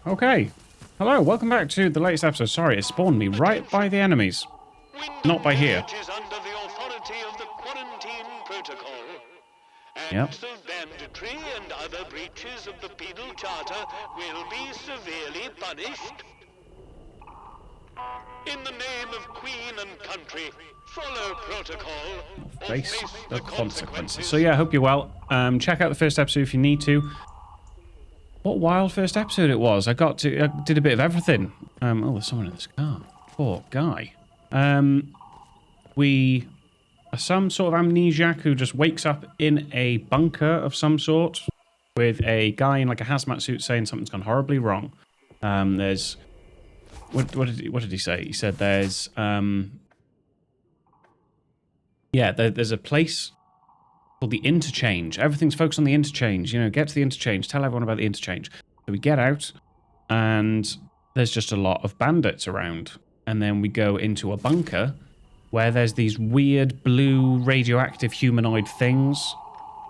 Okay. Hello, welcome back to the latest episode. Sorry, it spawned me right by the enemies. Not by here. Is under the authority of the quarantine protocol. And Yep. the banditry and other breaches of the penal charter will be severely punished. In the name of Queen and country, follow protocol or Face the consequences. So yeah, I hope you're well. Check out the first episode if you need to. What wild first episode it was. I did a bit of everything. Oh, there's someone in this car. Poor guy. We are some sort of amnesiac who just wakes up in a bunker of some sort with a guy in like a hazmat suit saying something's gone horribly wrong. There's... What did he say? He said there's... Yeah, there's a place called the interchange. Everything's focused on the interchange. You know, get to the interchange. Tell everyone about the interchange. So we get out, and there's just a lot of bandits around. And then we go into a bunker where there's these weird blue radioactive humanoid things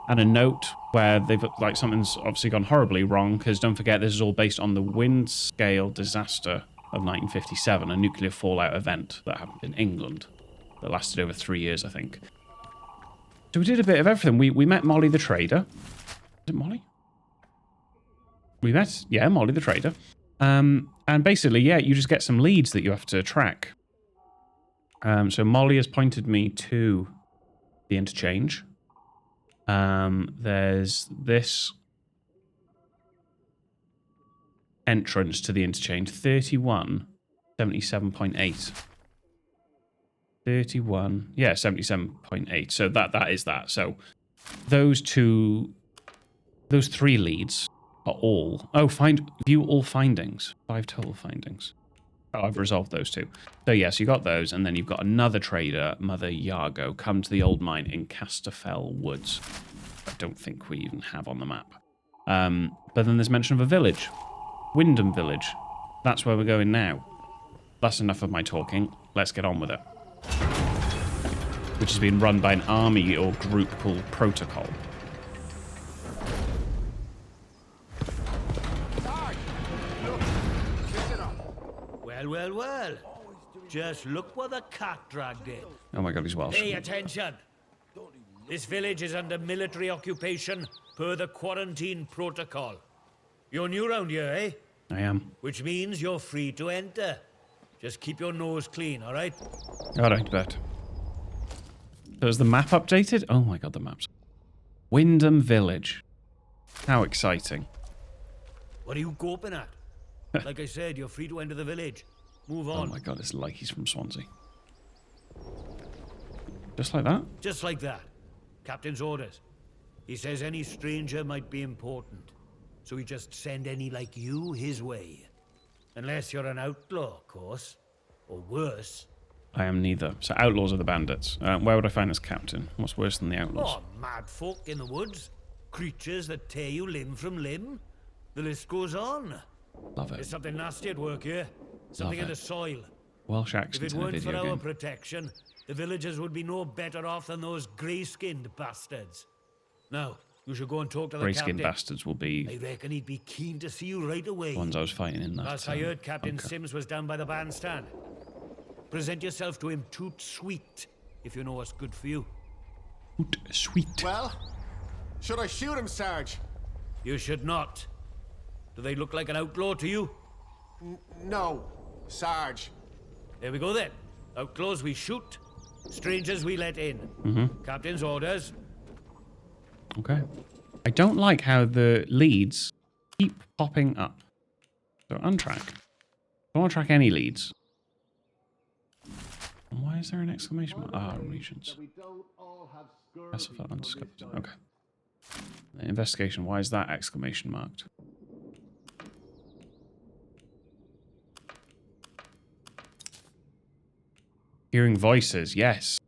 and a note where they've like something's obviously gone horribly wrong, because don't forget this is all based on the wind scale disaster of 1957, a nuclear fallout event that happened in England that lasted over 3 years, I think. So we did a bit of everything. We met Molly the trader. Is it Molly? We met, yeah, Molly the trader. And basically, yeah, you just get some leads that you have to track. So Molly has pointed me to the interchange. There's this entrance to the interchange, 3177.8. 31, yeah, 77.8. So that is that. So those three leads are all... Oh, view all findings. 5 total findings. Oh, I've resolved those two. So yes, you got those, and then you've got another trader, Mother Yargo, come to the old mine in Casterfell Woods. I don't think we even have on the map. But then there's mention of a village. Wyndham village. That's where we're going now. That's enough of my talking. Let's get on with it. Which has been run by an army or group called Protocol. Well. Just look where the cat dragged it. Oh my god, he's Welsh. Pay attention. This village is under military occupation per the quarantine protocol. You're new round here, eh? I am. Which means you're free to enter. Just keep your nose clean, all right? Alright, bet. So is the map updated? Oh my god, the map's... Wyndham Village. How exciting. What are you gawping at? Like I said, you're free to enter the village. Move on. Oh my god, it's like he's from Swansea. Just like that? Just like that. Captain's orders. He says any stranger might be important. So we just send any like you his way. Unless you're an outlaw, of course. Or worse. I am neither. So outlaws are the bandits. Where would I find this captain? What's worse than the outlaws? Oh, mad folk in the woods. Creatures that tear you limb from limb. The list goes on. Love There's it. something nasty at work here. Something in the soil. Welsh If accents it in a weren't for video our game. protection, the villagers would be no better off than those grey-skinned bastards. Now, you should go and talk to the Grey-skinned captain. bastards will be I reckon he'd be keen to see you right away. the ones I was fighting in that. Last I heard, Captain bunker. Sims was down by the bandstand. Present yourself to him toot sweet, if you know what's good for you. Toot sweet. Well, should I shoot him, Sarge? You should not. Do they look like an outlaw to you? No, Sarge. There we go then. Outlaws we shoot, strangers we let in. Captain's orders. Okay. I don't like how the leads keep popping up. So untrack. I don't want to track any leads. Why is there an exclamation mark? Ah, regions. Specify undiscovered. Okay. Investigation. Why is that exclamation marked? Hearing voices. Yes.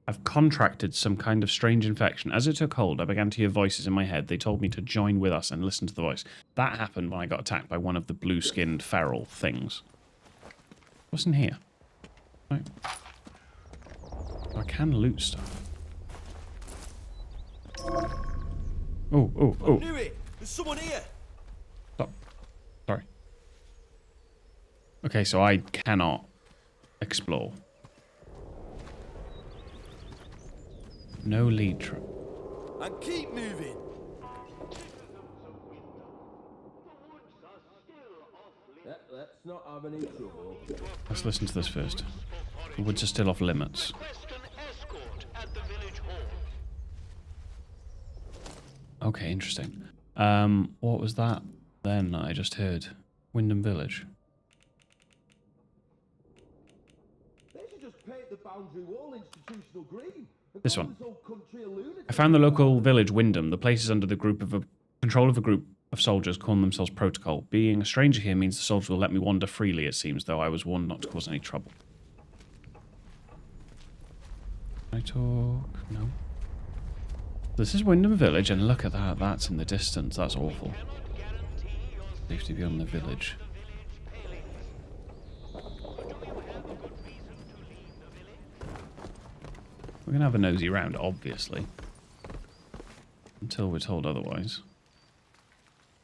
I've contracted some kind of strange infection. As it took hold, I began to hear voices in my head. They told me to join with us and listen to the voice. That happened when I got attacked by one of the blue-skinned feral things. What's in here? Right. I can loot stuff. Oh. Knew it! There's someone here! Stop. Sorry. Okay, so I cannot explore. No lead track. And keep moving. Let's not have any trouble. Let's listen to this first. The woods are still off limits. Request an escort at the village hall. Okay, interesting. What was that then I just heard? Wyndham Village. They should just paint the boundary wall institutional green. This one. I found the local village, Wyndham. The place is under the control of a group of soldiers calling themselves Protocol. Being a stranger here means the soldiers will let me wander freely, it seems, though I was warned not to cause any trouble. Can I talk? No. This is Wyndham Village, and look at that. That's in the distance. That's awful. Safety beyond the village. We're going to have a nosy round, obviously. Until we're told otherwise.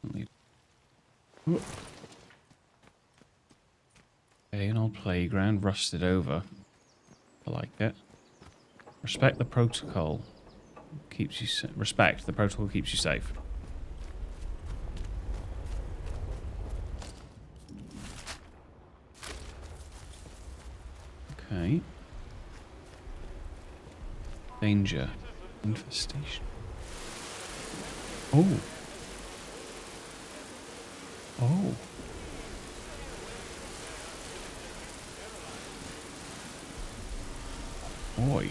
Okay, an old playground, rusted over. I like it. Respect the protocol. Keeps you respect. The protocol keeps you safe. Okay. Danger. Infestation. Oh. Oh. Boy.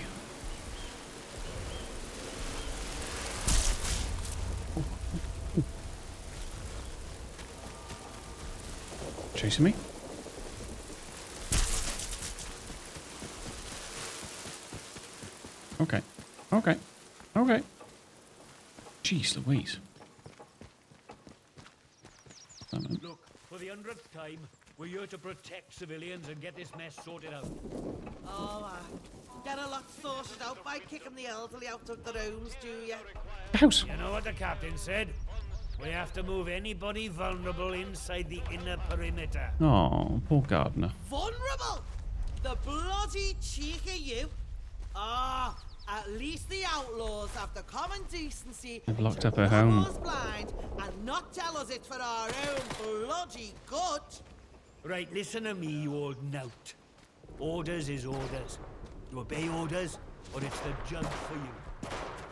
Chasing me? Okay. Okay. Okay. Jeez Louise. Look, for the 100th time, we're here to protect civilians and get this mess sorted out. Oh, get a lot sorted out by kicking the elderly out of their homes, do you? House. You know what the captain said? We have to move anybody vulnerable inside the inner perimeter. Oh, poor gardener. Vulnerable? The bloody cheek of you. Ah, at least the outlaws have the common decency They've locked to up her rub home. us blind and not tell us it's for our own bloody good. Right, listen to me, you old knout. Orders is orders. You obey orders, or it's the judge for you.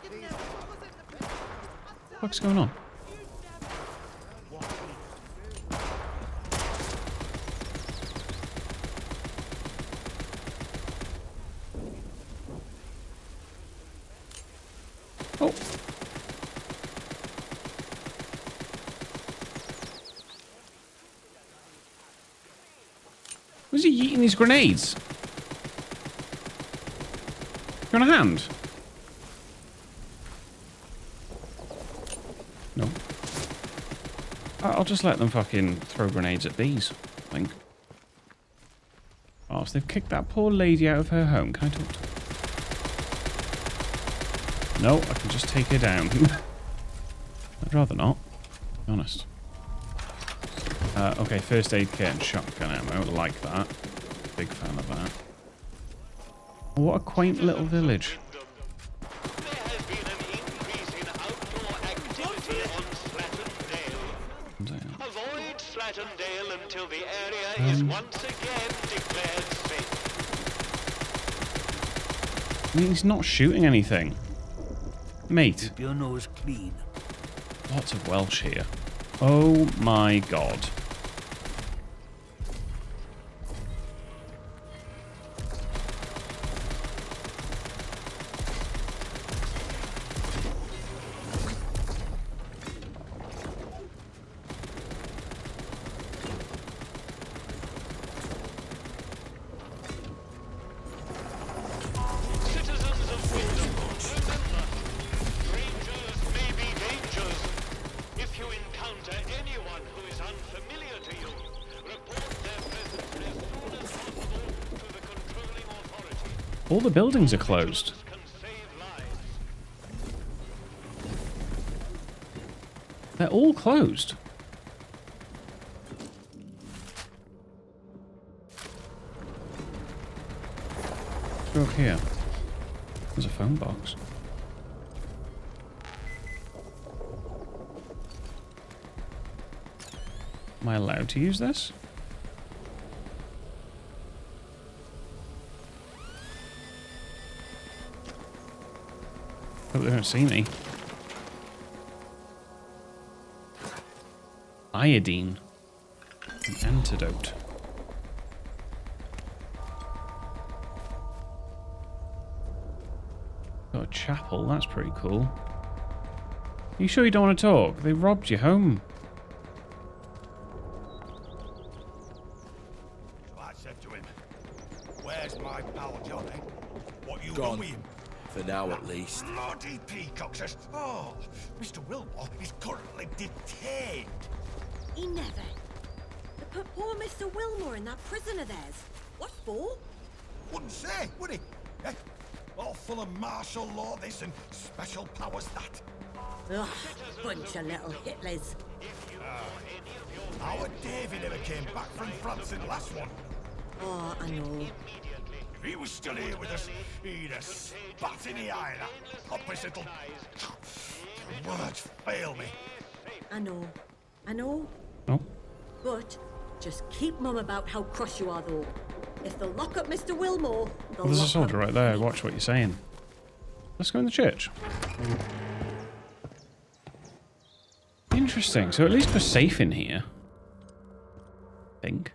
You never took us in the pit. What's going on? Oh. Was he eating these grenades? You want a hand? No. I'll just let them fucking throw grenades at these, I think. Oh, so they've kicked that poor lady out of her home. Can I talk to her? No, I can just take her down. I'd rather not, to be honest. Okay, first aid kit and shotgun ammo. Like that. Big fan of that. Oh, what a quaint little village. There has been an increase in outdoor activity on Slattendale. Avoid Slattendale until the area is once again declared safe. I mean, he's not shooting anything. Mate. Keep your nose clean. Lots of Welsh here. Oh my god. Citizens of Wyndham, remember, strangers may be dangers. If you encounter anyone who is unfamiliar to you, report their presence as soon as possible to the controlling authority. All the buildings are closed. Can save lives. They're all closed. Go up here. There's a phone box. Am I allowed to use this? Hope they don't see me. Iodine. An antidote. Got a chapel, that's pretty cool. You sure you don't want to talk? They robbed your home. So I said to him, "Where's my pal Johnny? What you Gone. done with him?" For now, at least. Bloody peacocks! Oh, Mr. Wilmore is currently detained. He never. They put poor Mr. Wilmore in that prison of theirs. What for? Wouldn't say, would he? Eh? All full of martial law this and special powers that. Ugh, bunch of little Hitlers. Our Davy never came back from France in the last one. Oh, I know. If he was still here with us, he'd have spat in the eye, that pompous little... Words fail me. I know. I know. Oh. But just keep mum about how cross you are, though. If they'll lock up Mr. Wilmore, they'll Well, there's a lock soldier up right there. Watch what you're saying. Let's go in the church. Interesting. So at least we're safe in here. I think.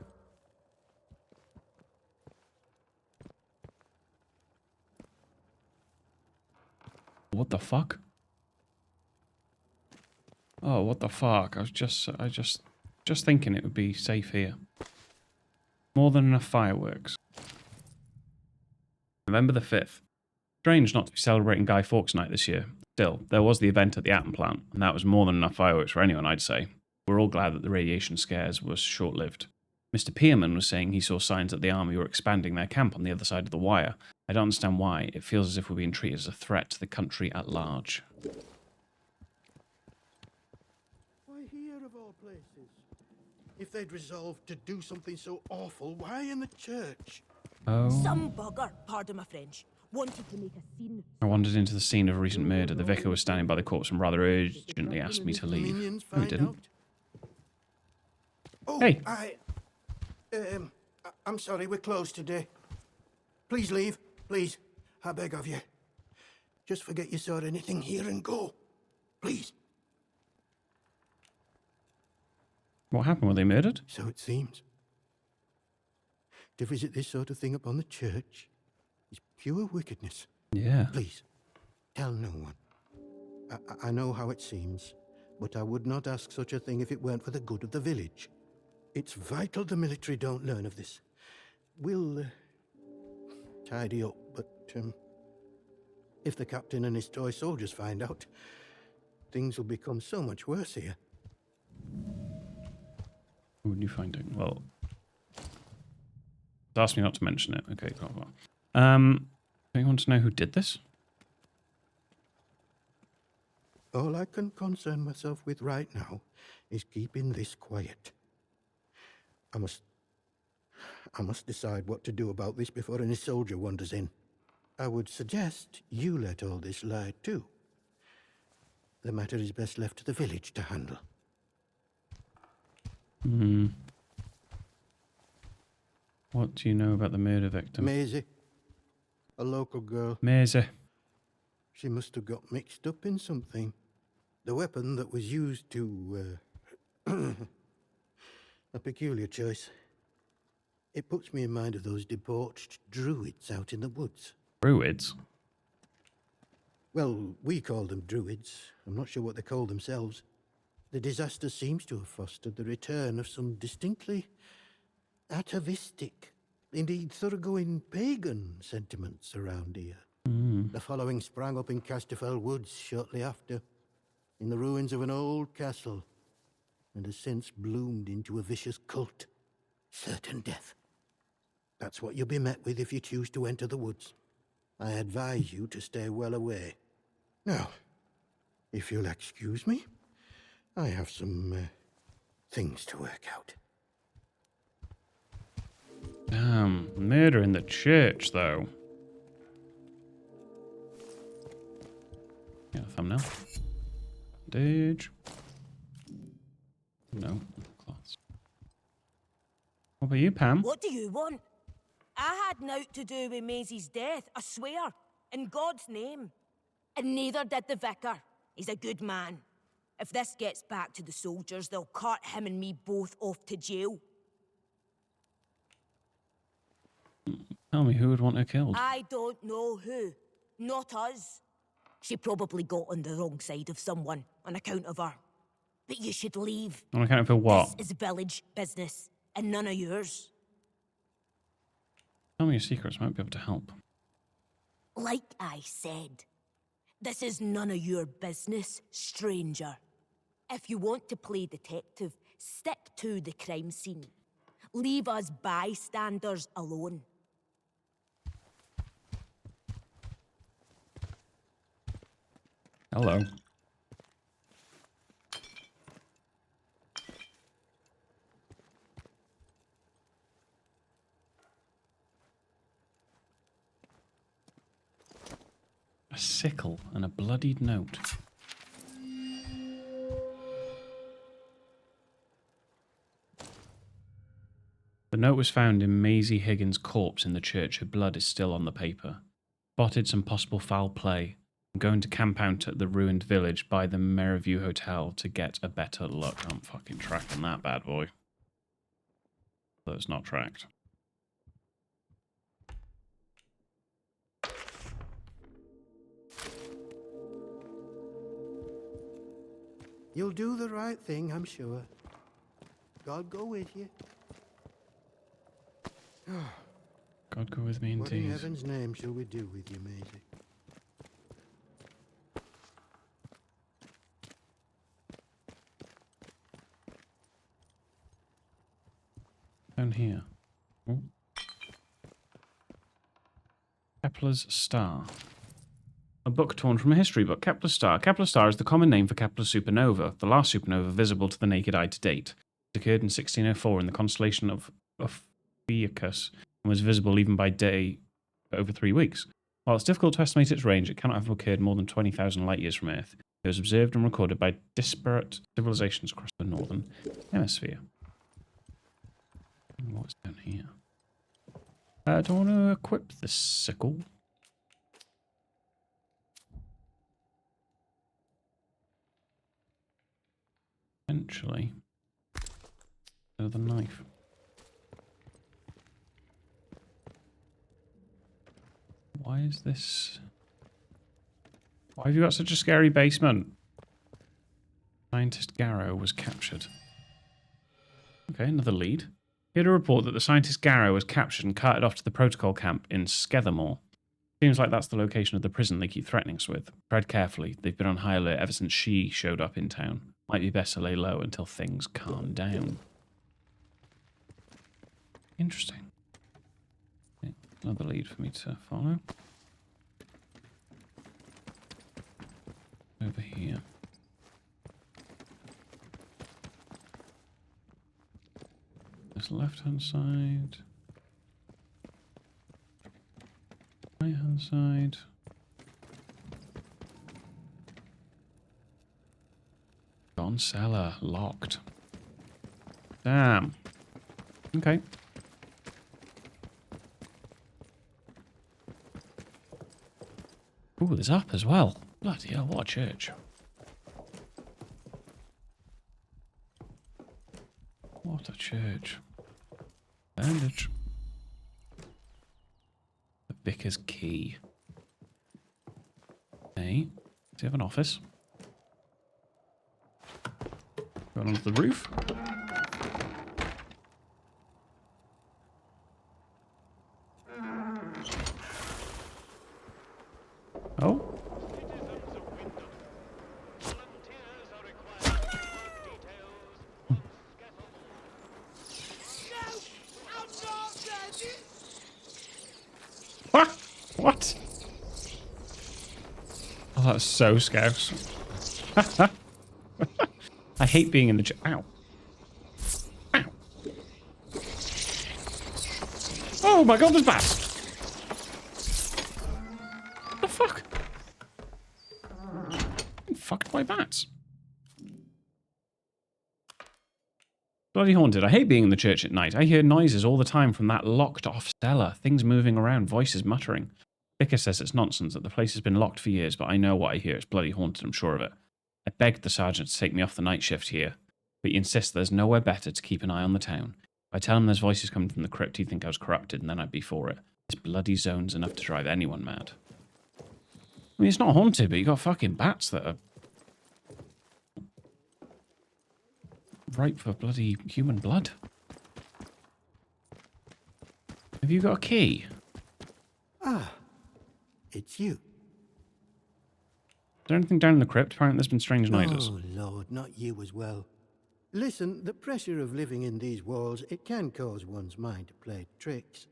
What the fuck? Oh, what the fuck? I just thinking it would be safe here. More than enough fireworks. November the 5th. Strange not to be celebrating Guy Fawkes Night this year. Still, there was the event at the Atom plant, and that was more than enough fireworks for anyone, I'd say. We're all glad that the radiation scares was short-lived. Mr. Pierman was saying he saw signs that the army were expanding their camp on the other side of the wire. I don't understand why. It feels as if we're being treated as a threat to the country at large. Why here of all places? If they'd resolved to do something so awful, why in the church? Oh. Some bugger, pardon my French, wanted to make a scene. I wandered into the scene of a recent murder. The vicar was standing by the corpse and rather urgently asked me to leave. Minions No, he find didn't. out? Oh, Hey. I'm sorry, we're closed today. Please leave, please. I beg of you. Just forget you saw anything here and go. Please. What happened? Were they murdered? So it seems. To visit this sort of thing upon the church is pure wickedness. Yeah. Please, tell no one. I know how it seems, but I would not ask such a thing if it weren't for the good of the village. It's vital the military don't learn of this. We'll tidy up, but if the captain and his toy soldiers find out, things will become so much worse here. What would you find it? Well, ask me not to mention it. Okay, cool. Do you want to know who did this? All I can concern myself with right now is keeping this quiet. I must decide what to do about this before any soldier wanders in. I would suggest you let all this lie too. The matter is best left to the village to handle. What do you know about the murder victim? Maisie, a local girl. Maisie. She must have got mixed up in something. The weapon that was used to, a peculiar choice. It puts me in mind of those debauched druids out in the woods. Druids? Well, we call them druids. I'm not sure what they call themselves. The disaster seems to have fostered the return of some distinctly atavistic, indeed thoroughgoing pagan sentiments around here. The following sprang up in Casterfell Woods shortly after, in the ruins of an old castle, and has since bloomed into a vicious cult. Certain death. That's what you'll be met with if you choose to enter the woods. I advise you to stay well away. Now, if you'll excuse me, I have some things to work out. Damn, murder in the church, though. on now. Bandage. No. Cloths. What about you, Pam? What do you want? I had naught to do with Maisie's death, I swear. In God's name. And neither did the vicar. He's a good man. If this gets back to the soldiers, they'll cart him and me both off to jail. Tell me, who would want her killed? I don't know who. Not us. She probably got on the wrong side of someone on account of her. But you should leave. On account of her what? This is village business, and none of yours. Tell me your secrets, I might be able to help. Like I said, this is none of your business, stranger. If you want to play detective, stick to the crime scene. Leave us bystanders alone. Hello. A sickle and a bloodied note. The note was found in Maisie Higgins' corpse in the church. Her blood is still on the paper. Spotted some possible foul play. I'm going to camp out at the ruined village by the Meriview Hotel to get a better look. I'm fucking tracking that bad boy. Though it's not tracked. You'll do the right thing, I'm sure. God go with you. God go with me What in indeed. heaven's name shall we do with you, Maisie? Down here. Ooh. Kepler's Star. A book torn from a history book. Kepler's Star. Kepler's Star is the common name for Kepler's supernova, the last supernova visible to the naked eye to date. It occurred in 1604 in the constellation of Ophiuchus and was visible even by day for over 3 weeks. While it's difficult to estimate its range, it cannot have occurred more than 20,000 light years from Earth. It was observed and recorded by disparate civilizations across the northern hemisphere. What's down here? I don't want to equip this sickle. Eventually. The knife. Why is this? Why have you got such a scary basement? Scientist Garrow was captured. Okay, another lead. He had a report that the scientist Garrow was captured and carted off to the protocol camp in Skethermore. Seems like that's the location of the prison they keep threatening us with. Tread carefully. They've been on high alert ever since she showed up in town. Might be best to lay low until things calm down. Interesting. Okay, another lead for me to follow. Over here. This left-hand side. Right-hand side. Gone cellar. Locked. Damn. Okay. Ooh, there's up as well. Bloody hell, what a church. What a church. Bandage. The vicar's key. Hey, does he have an office? Going onto the roof. Oh. What? Oh, that's so scarce. I hate being in the... Ow. Ow. Oh my god, there's bats. The fuck? Bloody haunted. I hate being in the church at night. I hear noises all the time from that locked-off cellar. Things moving around, voices muttering. Vicar says it's nonsense, that the place has been locked for years, but I know what I hear. It's bloody haunted, I'm sure of it. I begged the sergeant to take me off the night shift here, but he insists there's nowhere better to keep an eye on the town. If I tell him there's voices coming from the crypt, he'd think I was corrupted, and then I'd be for it. This bloody zone's enough to drive anyone mad. I mean, it's not haunted, but you got fucking bats that are ripe for bloody human blood. Have you got a key? Ah, it's you. Is there anything down in the crypt? Apparently there's been strange noises. Oh, Lord, not you as well. Listen, the pressure of living in these walls, it can cause one's mind to play tricks.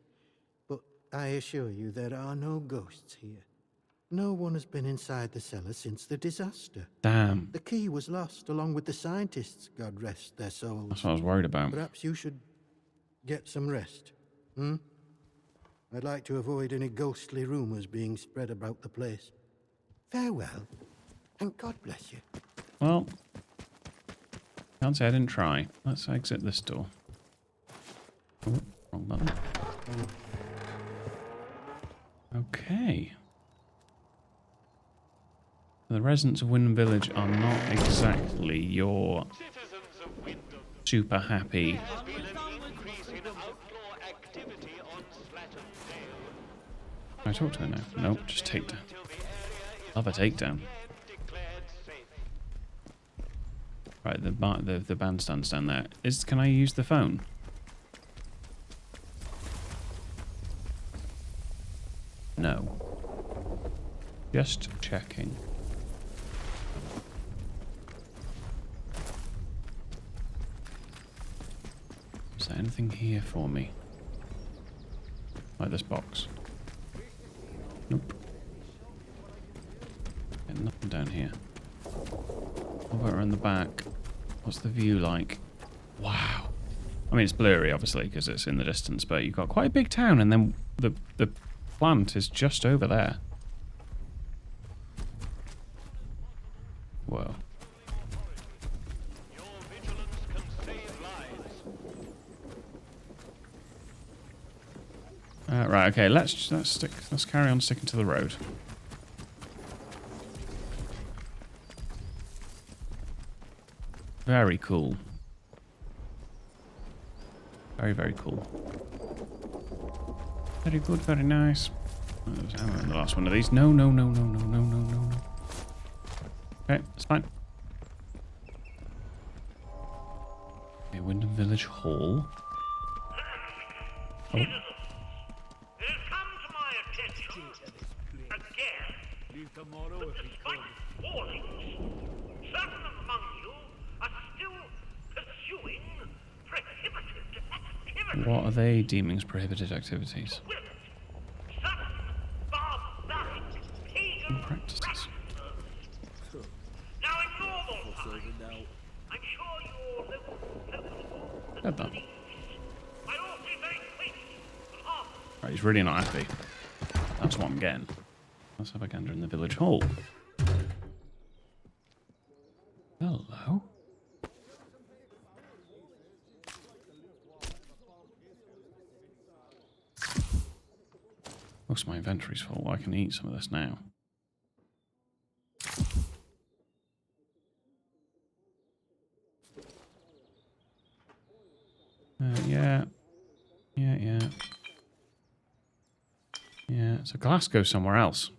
But I assure you there are no ghosts here. No one has been inside the cellar since the disaster. Damn. The key was lost along with the scientists, God rest their souls. That's what I was worried about. Perhaps you should get some rest, hmm? I'd like to avoid any ghostly rumors being spread about the place. Farewell, and God bless you. Well, can't say I didn't try. Let's exit this door. Oh, wrong button. Okay. The residents of Wyndham Village are not exactly your Citizens of Wyndham, super happy. there has been an increase in outlaw activity on Slatton Dale. Can I talk to her now? Nope, just take down. Till the area is Love a takedown. declared safe. Right, the bandstand's down there. Can I use the phone? No. Just checking. Is there anything here for me? Like this box? Nope. Yeah, nothing down here. What about around the back? What's the view like? Wow. I mean, it's blurry, obviously, because it's in the distance, but you've got quite a big town, and then the plant is just over there. Whoa. Your vigilance can save lives. Right, okay, let's carry on sticking to the road. Very cool. Very, very cool. Very good, very nice. Oh, there's ammo in the last one of these. No, no, no, no, no, no, no, no, no. Okay, it's fine. Okay, Wyndham Village Hall. Oh. It has come to my attention again that despite warnings, certain among you are still pursuing prohibited activities. What are they deeming as prohibited activities? Certain barbaric pagan Practices. practices. Now in normal times, I'm sure your local folk Said that. might all be very pleased and harmless. Right, he's really not happy. That's what I'm getting. Let's have a gander in the village hall. Hello. Most of my inventory's full. I can eat some of this now. Yeah. Yeah, so glass goes somewhere else.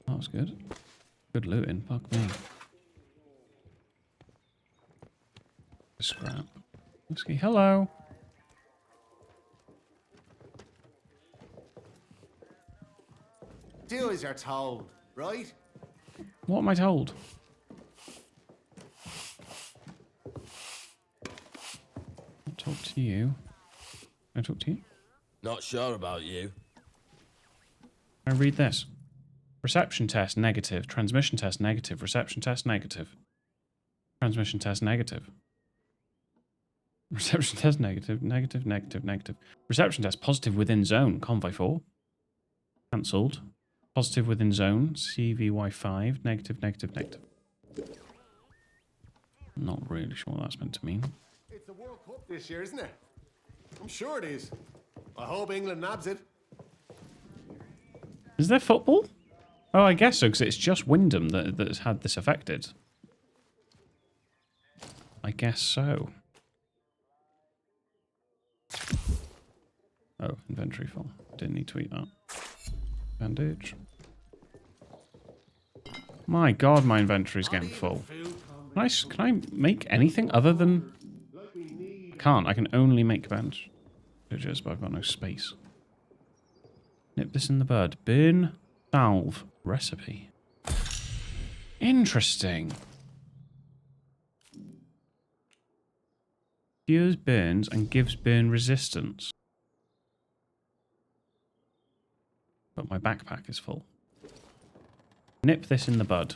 That was good. Good looting, fuck me. Scrap. Whiskey, hello. Do as you're told, right? What am I told? I'll talk to you. Can I talk to you? Not sure about you. Can I read this? Reception test negative. Transmission test negative. Reception test negative. Transmission test negative. Reception test negative. Negative, negative, negative. Reception test positive within zone. Convoy 4. Cancelled. Positive within zone. CVY5. Negative, negative, negative. Not really sure what that's meant to mean. It's the World Cup this year, isn't it? I'm sure it is. I hope England nabs it. Is there football? Oh, I guess so, because it's just Wyndham that's had this affected. I guess so. Oh, inventory full. Didn't need to eat that. Bandage. My god, my inventory's getting full. Can I make anything other than... I can't. I can only make bandages, but I've got no space. Nip this in the bud. Burn salve recipe. Interesting. Cures burns and gives burn resistance. But my backpack is full. Nip this in the bud.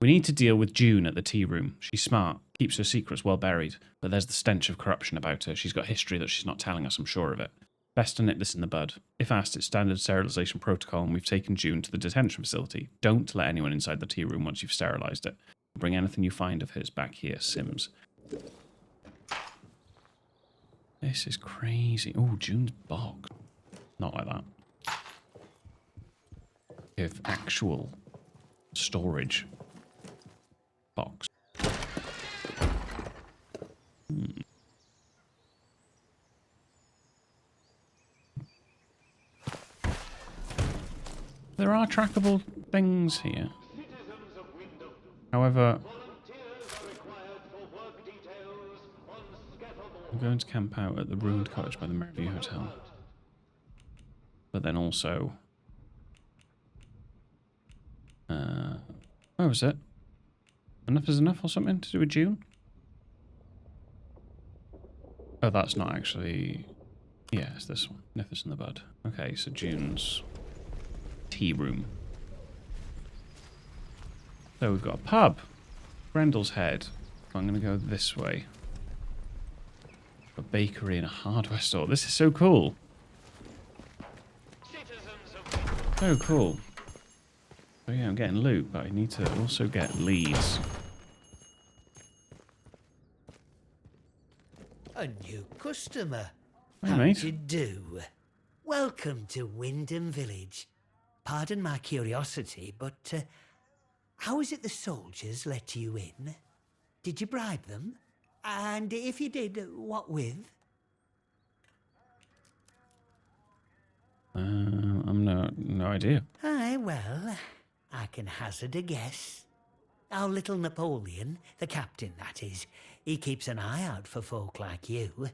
We need to deal with June at the tea room. She's smart, keeps her secrets well buried, but there's the stench of corruption about her. She's got history that she's not telling us, I'm sure of it. Best to nip this in the bud. If asked, it's standard sterilization protocol, and we've taken June to the detention facility. Don't let anyone inside the tea room once you've sterilized it. Bring anything you find of hers back here, Sims. This is crazy. Oh, June's bogged. Not like that. Give actual storage box. There are trackable things here. However, I'm going to camp out at the ruined cottage by the Merview Hotel. But then also... where was it? Enough is enough or something to do with June? Oh, that's not actually... Yeah, it's this one. Nip this in the bud. Okay, so June's tea room. So we've got a pub. Grendel's Head. I'm going to go this way. A bakery and a hardware store. This is so cool. So cool. So yeah, I'm getting loot, but I need to also get leads. A new customer. Hey, How mate. do you do? Welcome to Wyndham Village. Pardon my curiosity, but how is it the soldiers let you in? Did you bribe them? And if you did, what with? I'm no idea. Aye, well, I can hazard a guess. Our little Napoleon, the captain that is, he keeps an eye out for folk like you.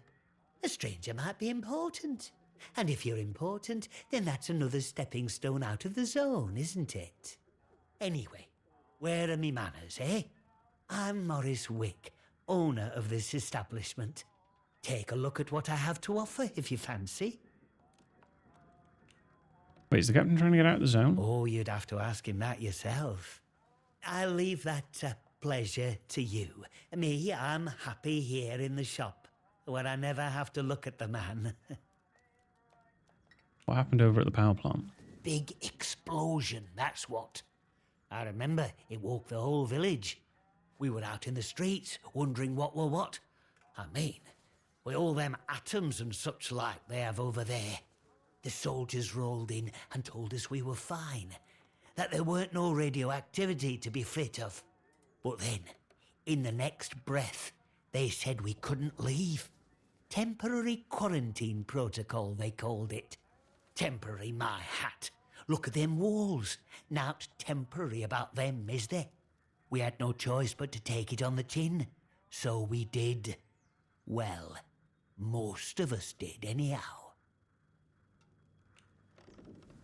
A stranger might be important. And if you're important, then that's another stepping stone out of the zone, isn't it? Anyway, where are me manners, eh? I'm Morris Wick, owner of this establishment. Take a look at what I have to offer if you fancy. Wait, is the captain trying to get out of the zone? Oh, you'd have to ask him that yourself. I'll leave that pleasure to you. Me, I'm happy here in the shop, where I never have to look at the man. What happened over at the power plant? Big explosion, that's what. I remember it woke the whole village. We were out in the streets, wondering what were what. I mean, with all them atoms and such like they have over there. The soldiers rolled in and told us we were fine, that there weren't no radioactivity to be frit of. But then, in the next breath, they said we couldn't leave. Temporary quarantine protocol, they called it. Temporary, my hat. Look at them walls. Naught temporary about them, is there? We had no choice but to take it on the chin. So we did. Well, most of us did, anyhow.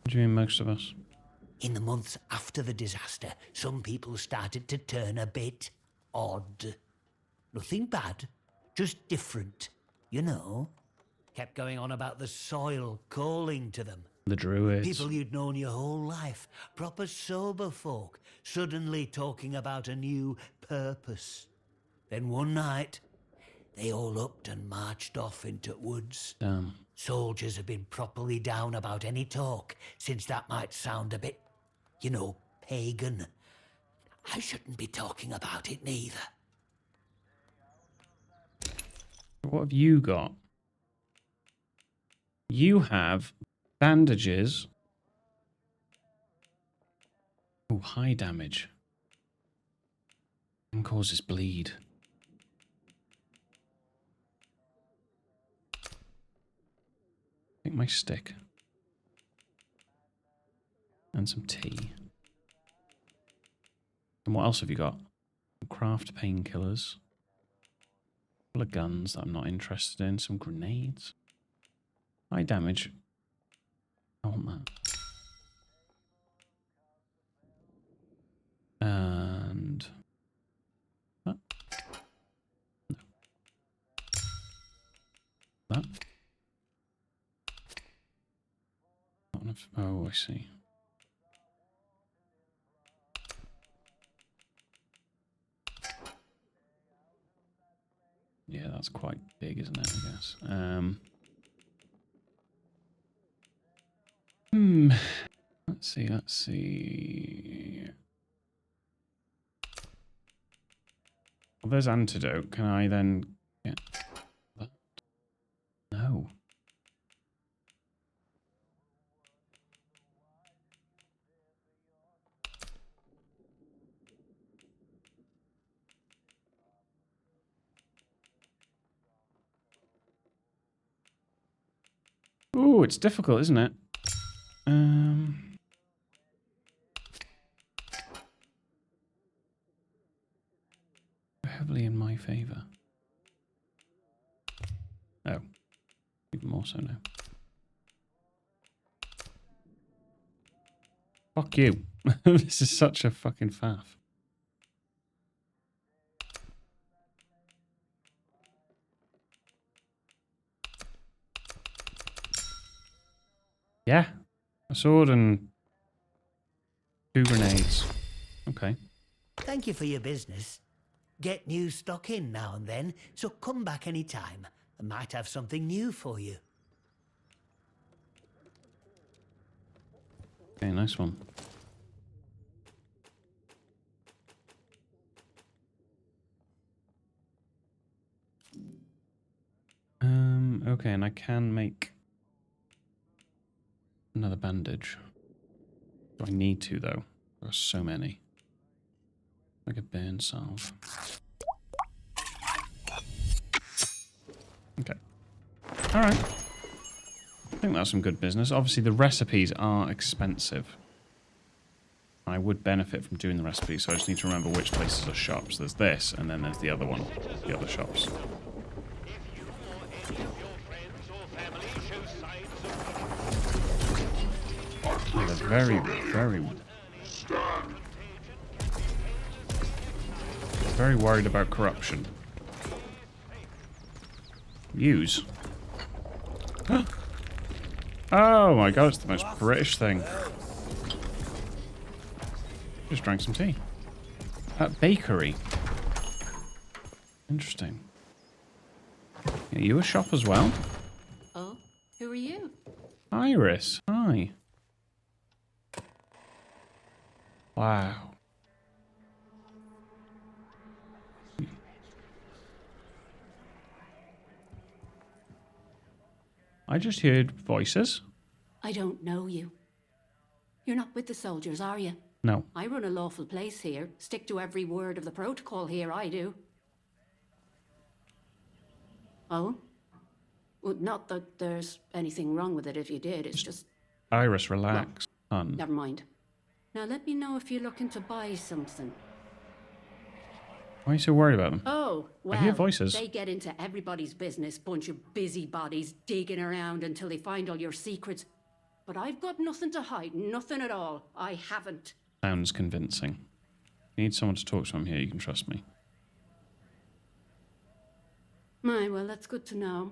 What do you mean, most of us? In the months after the disaster, some people started to turn a bit odd. Nothing bad, just different, you know. Kept going on about the soil calling to them. The druids. People you'd known your whole life, proper sober folk, suddenly talking about a new purpose. Then one night, they all upped and marched off into woods. Damn. Soldiers have been properly down about any talk, since that might sound a bit, pagan. I shouldn't be talking about it neither. What have you got? You have bandages. Oh, high damage. And causes bleed. Take my stick. And some tea. And what else have you got? Craft painkillers. A couple of guns that I'm not interested in. Some grenades. High damage. I want that. And that. No. That. Not enough. Oh, I see. Yeah, that's quite big, isn't it, I guess. Let's see. Well, there's antidote. Can I then get that? No. Ooh, it's difficult, isn't it? Heavily in my favor. Oh, even more so now. Fuck you. This is such a fucking faff. Yeah. A sword and 2 grenades. Okay. Thank you for your business. Get new stock in now and then, so come back any time. I might have something new for you. Okay, nice one. Okay, and I can make another bandage. Do I need to, though? There are so many. Like a burn salve. Okay. Alright. I think that's some good business. Obviously, the recipes are expensive. I would benefit from doing the recipes, so I just need to remember which places are shops. There's this, and then there's the other one. The other shops. Yeah, they're very, very worried about corruption. Use. Oh my god, it's the most British thing. Just drank some tea. At bakery. Interesting. Are you a shop as well? Oh, who are you? Iris, hi. Wow. I just heard voices. I don't know you. You're not with the soldiers, are you? No. I run a lawful place here. Stick to every word of the protocol here, I do. Oh? Well, not that there's anything wrong with it if you did, it's just... Iris, relax. Well, never mind. Now let me know if you're looking to buy something. Why are you so worried about them? Oh, well, I hear voices. They get into everybody's business, bunch of busybodies digging around until they find all your secrets. But I've got nothing to hide, nothing at all. I haven't. Sounds convincing. You need someone to talk to. I'm here, you can trust me. My, well, that's good to know.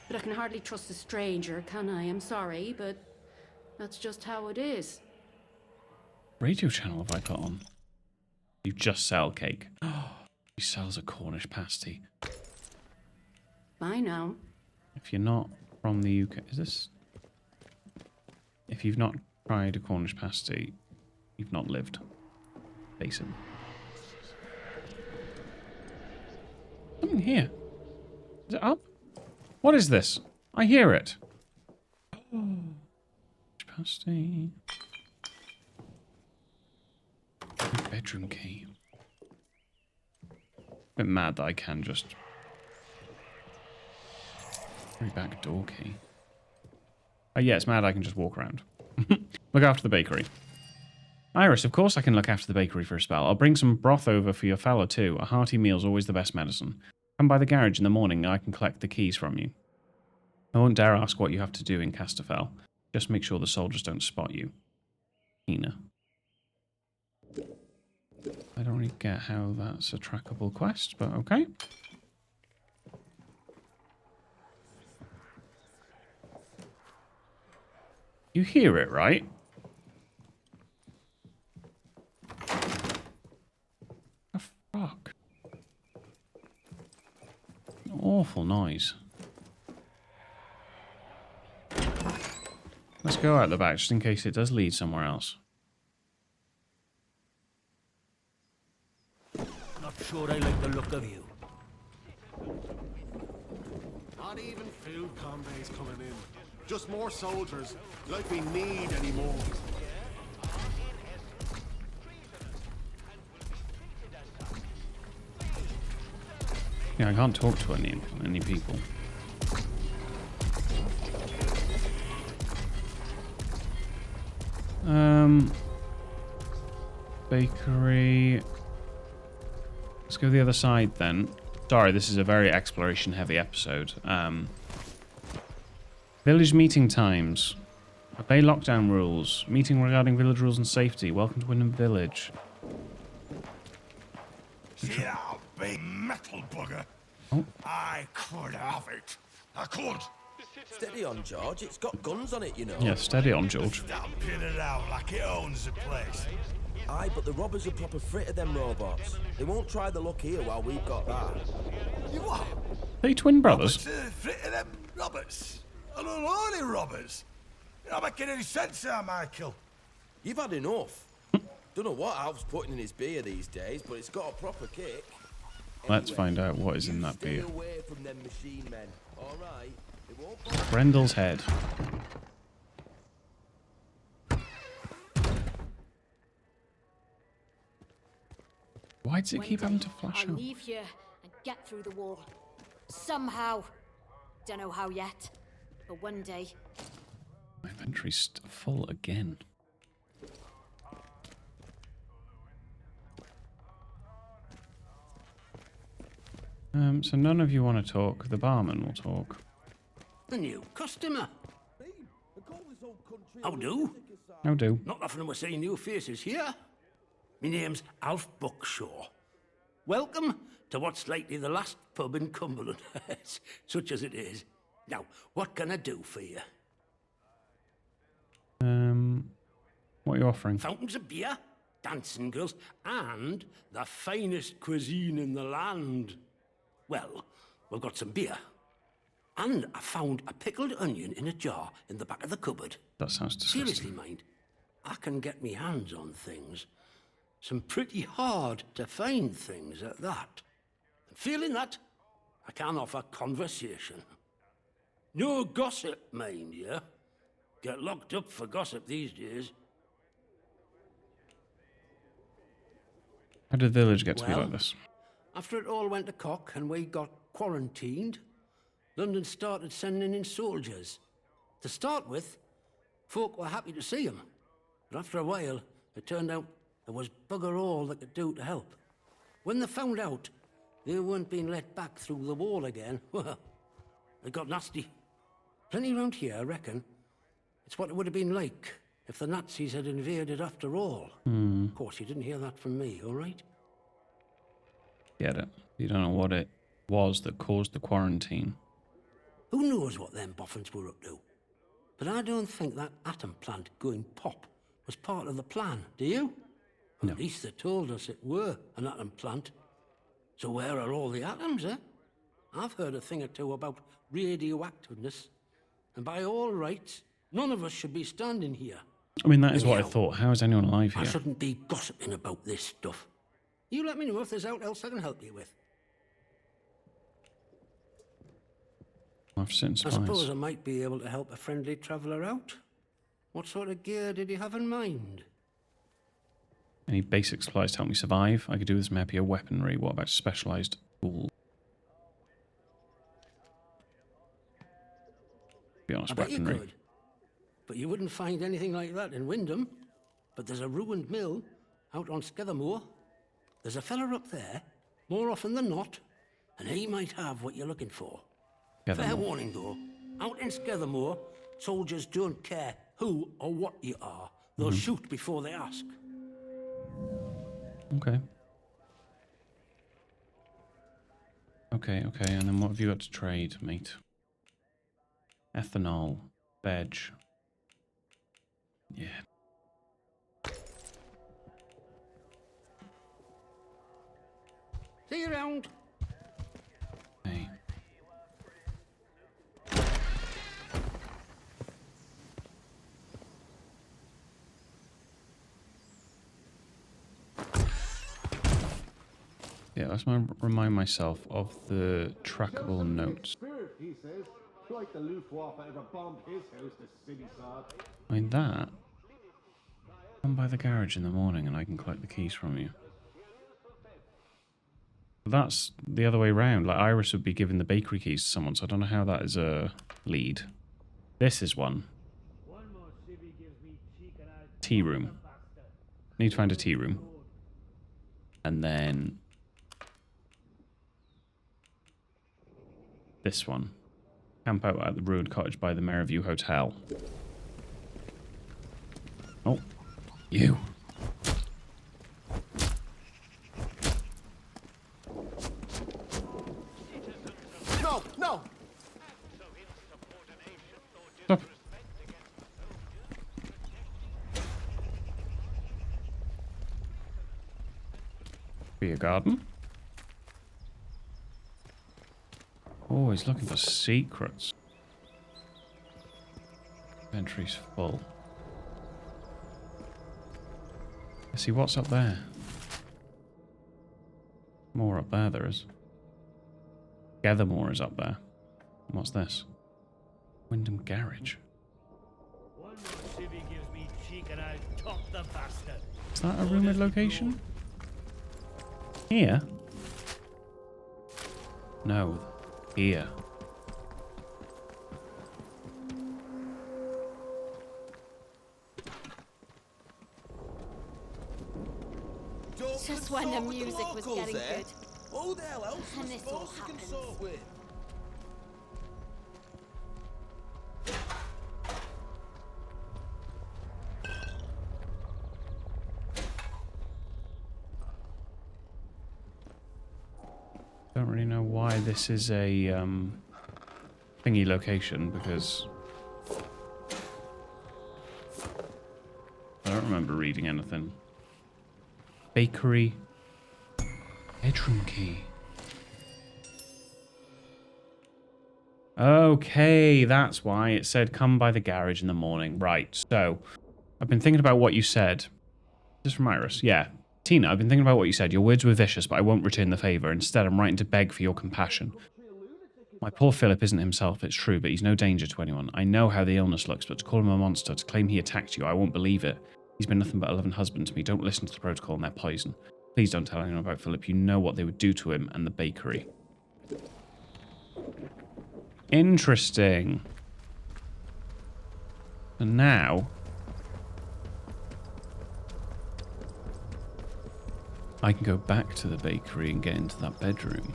But I can hardly trust a stranger, can I? I'm sorry, but that's just how it is. Radio channel have I got on? You just sell cake. He sells a Cornish pasty. I know. If you're not from the UK, is this? If you've not tried a Cornish pasty, you've not lived. Basically. Something here. Is it up? What is this? I hear it. Pasty. Bedroom key. Bit mad that I can just... back door key. Oh yeah, it's mad I can just walk around. Look after the bakery. Iris, of course I can look after the bakery for a spell. I'll bring some broth over for your fella too. A hearty meal's always the best medicine. Come by the garage in the morning and I can collect the keys from you. I won't dare ask what you have to do in Casterfell. Just make sure the soldiers don't spot you. Ina. I don't really get how that's a trackable quest, but okay. You hear it, right? The fuck? An awful noise. Let's go out the back just in case it does lead somewhere else. Not sure I like the look of you. Not even food convoys coming in. Just more soldiers, like we need anymore. Yeah, I can't talk to any people. Bakery. Let's go the other side then. Sorry, this is a very exploration-heavy episode. Village meeting times. Obey lockdown rules. Meeting regarding village rules and safety. Welcome to Wyndham Village. See that big metal bugger? Oh. I could have it. I could. Steady on, George. It's got guns on it, you know. Yeah, steady on, George. Stamping it out like it owns the place. Aye, but the robbers are proper frit of them robots. They won't try the luck here while we've got that. You what? They twin brothers. Frit of them robbers. Unholy robbers. You're not making any sense there, Michael. You've had enough. Don't know what Alf's putting in his beer these days, but it's got a proper kick. Let's find out what is in that Stay beer. away from them machine men. All right. It won't Brendel's head. Why does it keep having to flash I'll out? leave here and get through the wall. Somehow. Don't know how yet, but one day. My inventory's full again. So none of you want to talk. The barman will talk. A new customer. How do? How do? Not often we're seeing new faces here. My name's Alf Buckshaw. Welcome to what's likely the last pub in Cumberland, such as it is. Now, what can I do for you? What are you offering? Fountains of beer, dancing girls, and the finest cuisine in the land. Well, we've got some beer. And I found a pickled onion in a jar in the back of the cupboard. That sounds disgusting. Seriously, mind, I can get me hands on things. Some pretty hard to find things at that. And feeling that, I can offer conversation. No gossip, mind you. Get locked up for gossip these days. How did the village get to be Well, like this? After it all went to cock and we got quarantined, London started sending in soldiers. To start with, folk were happy to see them. But after a while, it turned out there was bugger all they could do to help. When they found out they weren't being let back through the wall again, well, it got nasty. Plenty round here, I reckon. It's what it would have been like if the Nazis had invaded after all. Of course, you didn't hear that from me, all right? Get it. You don't know what it was that caused the quarantine. Who knows what them boffins were up to? But I don't think that atom plant going pop was part of the plan, do you? No. At least they told us it were an atom plant. So where are all the atoms, eh? I've heard a thing or two about radioactiveness. And by all rights, none of us should be standing here. I mean, that is what I Anyhow, thought. How is anyone alive I here? shouldn't be gossiping about this stuff. You let me know if there's aught else I can help you with. I'll have to sit and I spies. suppose I might be able to help a friendly traveller out. What sort of gear did you have in mind? Any basic supplies to help me survive? I could do with some heavier weaponry. What about specialised tools? To be honest, I bet weaponry. you could. But you wouldn't find anything like that in Wyndham. But there's a ruined mill out on Scathamore. There's a fella up there, more often than not, and he might have what you're looking for. Fair warning, though. Out in Scathamore, soldiers don't care who or what you are. They'll shoot before they ask. Okay. Okay, and then what have you got to trade, mate? Ethanol. Veg. Yeah. See you around. Hey. Yeah, let's remind myself of the trackable notes. Spirit, he says. Like the Luftwaffe ever bombed his house, the city sod. I mean, that. Come by the garage in the morning and I can collect the keys from you. That's the other way round. Like, Iris would be giving the bakery keys to someone, so I don't know how that is a lead. This is one. Tea room. Need to find a tea room. And then... this one. Camp out at the ruined cottage by the Meriview Hotel. Oh. You. No, no! Stop. Beer garden. Oh, he's looking for secrets. Inventory's full. Let's see what's up there. More up there is. Gathermore is up there. And what's this? Wyndham Garage. One more civvy gives me cheek and I'll top the bastard. Is that a rumoured location? Here? No. Here. Just when the music was getting good. Who the hell else And was this all supposed to happens. consort with? Don't really know why this is a thingy location, because I don't remember reading anything. Bakery. Bedroom key. Okay, that's why it said come by the garage in the morning. Right, so I've been thinking about what you said. This is from Iris. Yeah. Tina, I've been thinking about what you said. Your words were vicious, but I won't return the favour. Instead, I'm writing to beg for your compassion. My poor Philip isn't himself, it's true, but he's no danger to anyone. I know how the illness looks, but to call him a monster, to claim he attacked you, I won't believe it. He's been nothing but a loving husband to me. Don't listen to the protocol and their poison. Please don't tell anyone about Philip. You know what they would do to him and the bakery. Interesting. And now... I can go back to the bakery and get into that bedroom.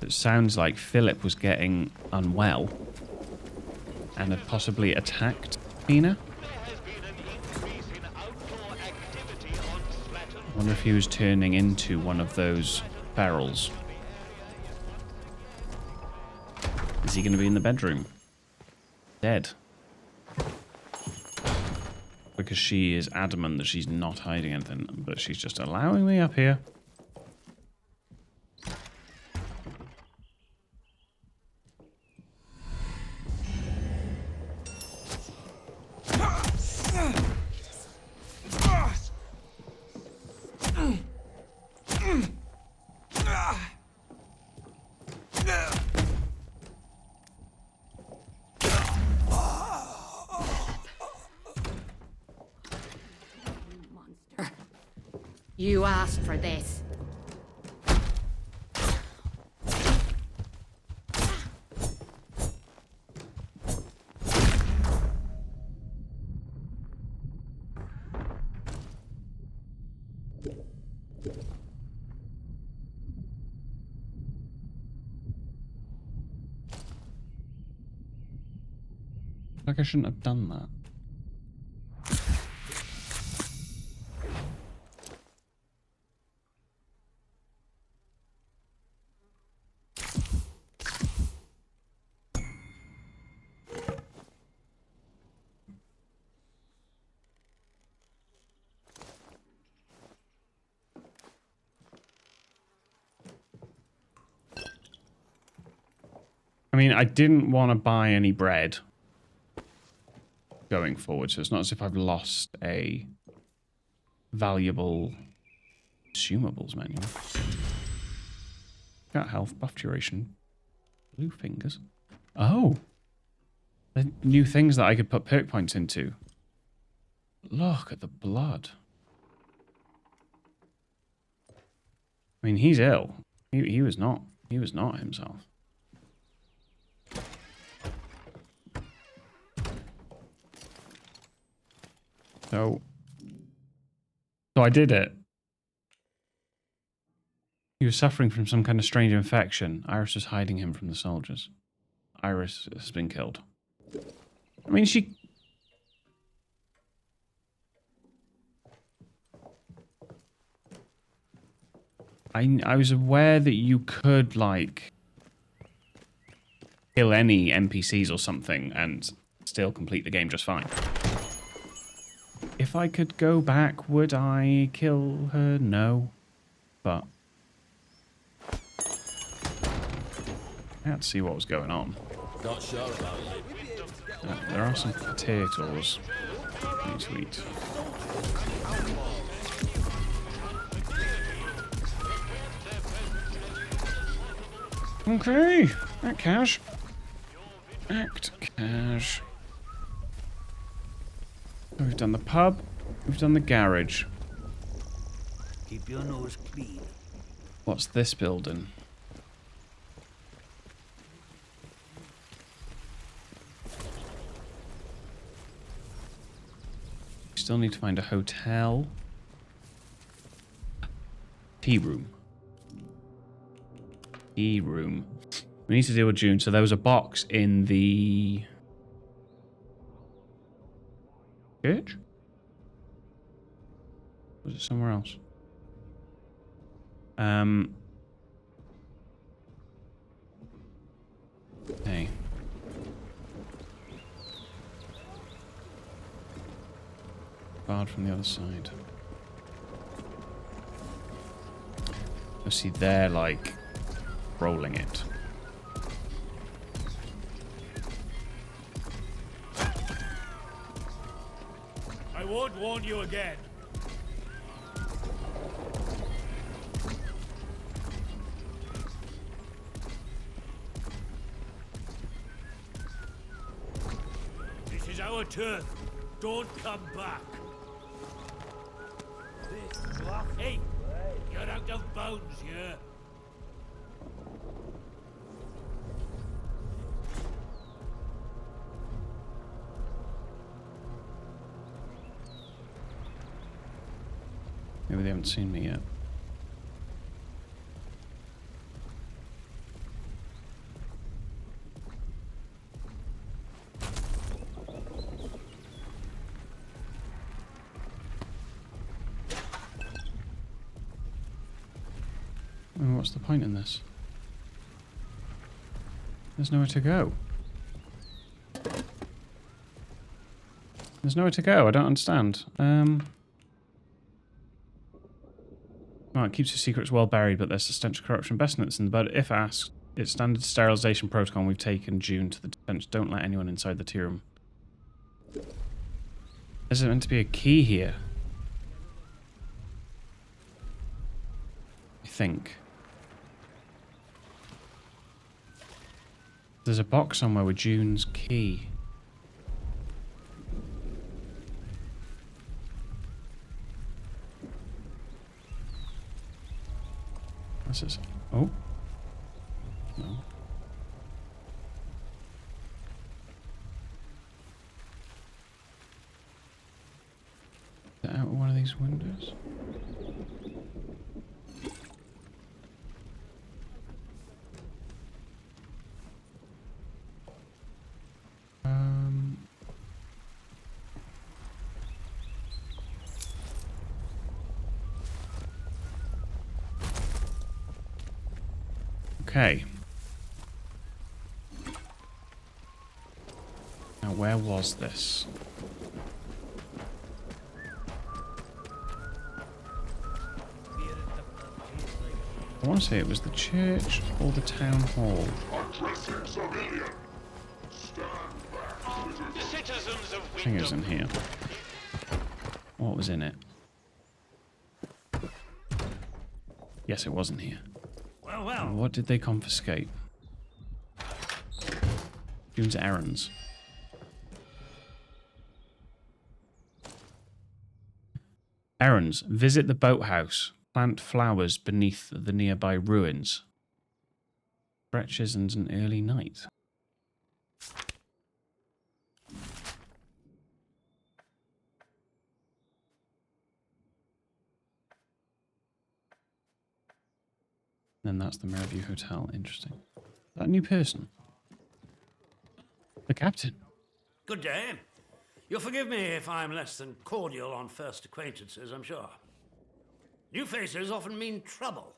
It sounds like Philip was getting unwell and had possibly attacked Tina. I wonder if he was turning into one of those barrels. Is he going to be in the bedroom? Dead. Because she is adamant that she's not hiding anything, but she's just allowing me up here. You asked for this. Like I shouldn't have done that. I mean, I didn't want to buy any bread going forward, so it's not as if I've lost a valuable consumables menu. Got health, buff duration, blue fingers. Oh! The new things that I could put perk points into. Look at the blood. I mean, he's ill. He was not himself. So I did it. He was suffering from some kind of strange infection. Iris was hiding him from the soldiers. Iris has been killed. I mean, she... I was aware that you could, like, kill any NPCs or something and still complete the game just fine. If I could go back, would I kill her? No. But I had to see what was going on. Not sure about you. There are some potatoes. Need to eat. Okay. Act cash. Act cash. So we've done the pub. We've done the garage. Keep your nose clean. What's this building? Still need to find a hotel. Tea room. Tea room. We need to deal with June. So there was a box in the church? Was it somewhere else? Hey. Barred from the other side. I see they're like rolling it. I won't warn you again. This is our turn. Don't come back. Hey, you're out of bounds here. Maybe they haven't seen me yet. I mean, what's the point in this? There's nowhere to go. There's nowhere to go. I don't understand. Well, it keeps your secrets well buried, but there's a stench of corruption best nuts in the bud. If asked, it's standard sterilization protocol. We've taken June to the stench. Don't let anyone inside the tea room. There's meant to be a key here. I think. There's a box somewhere with June's key. glasses. Oh. No. Is that out of one of these windows? Okay. Now, where was this? I want to say it was the church or the town hall. I think it was in here. What was in it? Yes, it was in here. Well. What did they confiscate? June's errands. Errands. Visit the boathouse. Plant flowers beneath the nearby ruins. Stretches and an early night. Then that's the Meriview Hotel. Interesting. Is that a new person? The captain. Good day. You'll forgive me if I'm less than cordial on first acquaintances, I'm sure. New faces often mean trouble.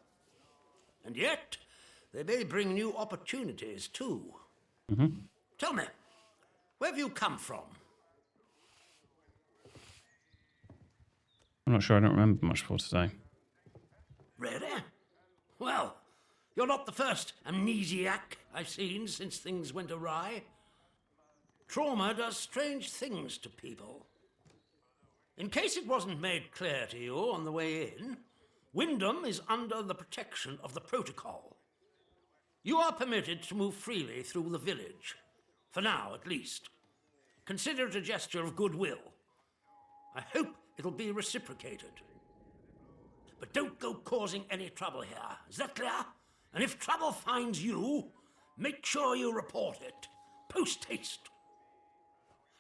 And yet, they may bring new opportunities, too. Mm-hmm. Tell me, where have you come from? I'm not sure. I don't remember much for today. Really? Well, you're not the first amnesiac I've seen since things went awry. Trauma does strange things to people. In case it wasn't made clear to you on the way in, Wyndham is under the protection of the protocol. You are permitted to move freely through the village. For now, at least. Consider it a gesture of goodwill. I hope it'll be reciprocated. But don't go causing any trouble here. Is that clear? And if trouble finds you, make sure you report it. Post haste.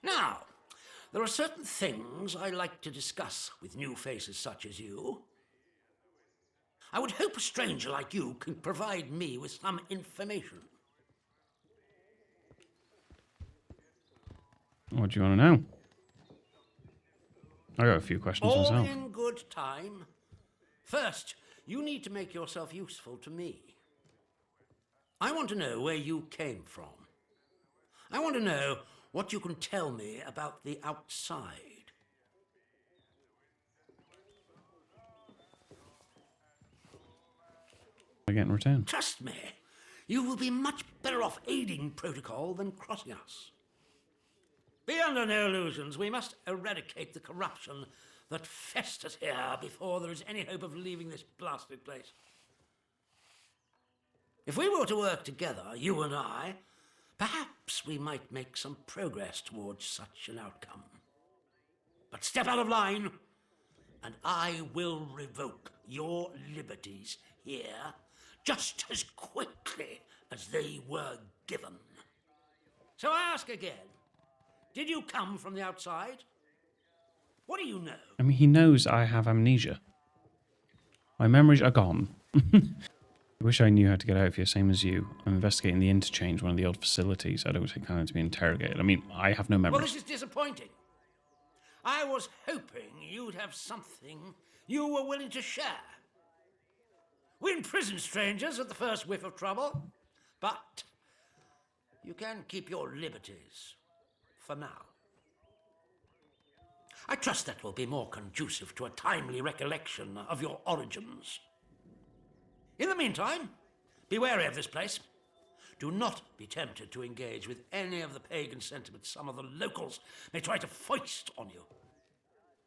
Now, there are certain things I like to discuss with new faces such as you. I would hope a stranger like you can provide me with some information. What do you want to know? I got a few questions All myself. in good time. First, you need to make yourself useful to me. I want to know where you came from. I want to know what you can tell me about the outside. I get in return. Trust me, you will be much better off aiding protocol than crossing us. Be under no illusions. We must eradicate the corruption that festers here before there is any hope of leaving this blasted place. If we were to work together, you and I, perhaps we might make some progress towards such an outcome. But step out of line, and I will revoke your liberties here just as quickly as they were given. So I ask again, did you come from the outside? What do you know? I mean, he knows I have amnesia. My memories are gone. I wish I knew how to get out of here, same as you. I'm investigating the interchange, one of the old facilities. I don't take kind of to be interrogated. I mean, I have no memories. Well, this is disappointing. I was hoping you'd have something you were willing to share. We imprison strangers at the first whiff of trouble, but you can keep your liberties for now. I trust that will be more conducive to a timely recollection of your origins. In the meantime, be wary of this place. Do not be tempted to engage with any of the pagan sentiments some of the locals may try to foist on you.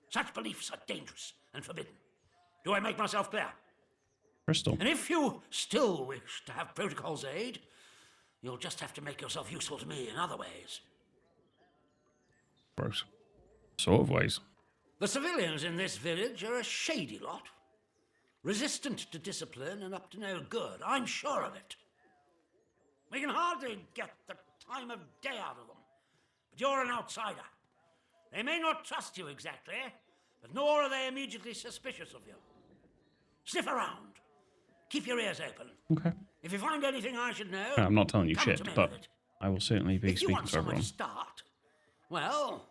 Such beliefs are dangerous and forbidden. Do I make myself clear? Crystal. And if you still wish to have protocol's aid, you'll just have to make yourself useful to me in other ways. Gross. Sort of ways. The civilians in this village are a shady lot. Resistant to discipline and up to no good, I'm sure of it. We can hardly get the time of day out of them. But you're an outsider. They may not trust you exactly, but nor are they immediately suspicious of you. Sniff around. Keep your ears open. Okay. If you find anything I should know, I'm not telling you come shit, to me but with it. I will certainly be If you speaking want for somewhere everyone. to start, well,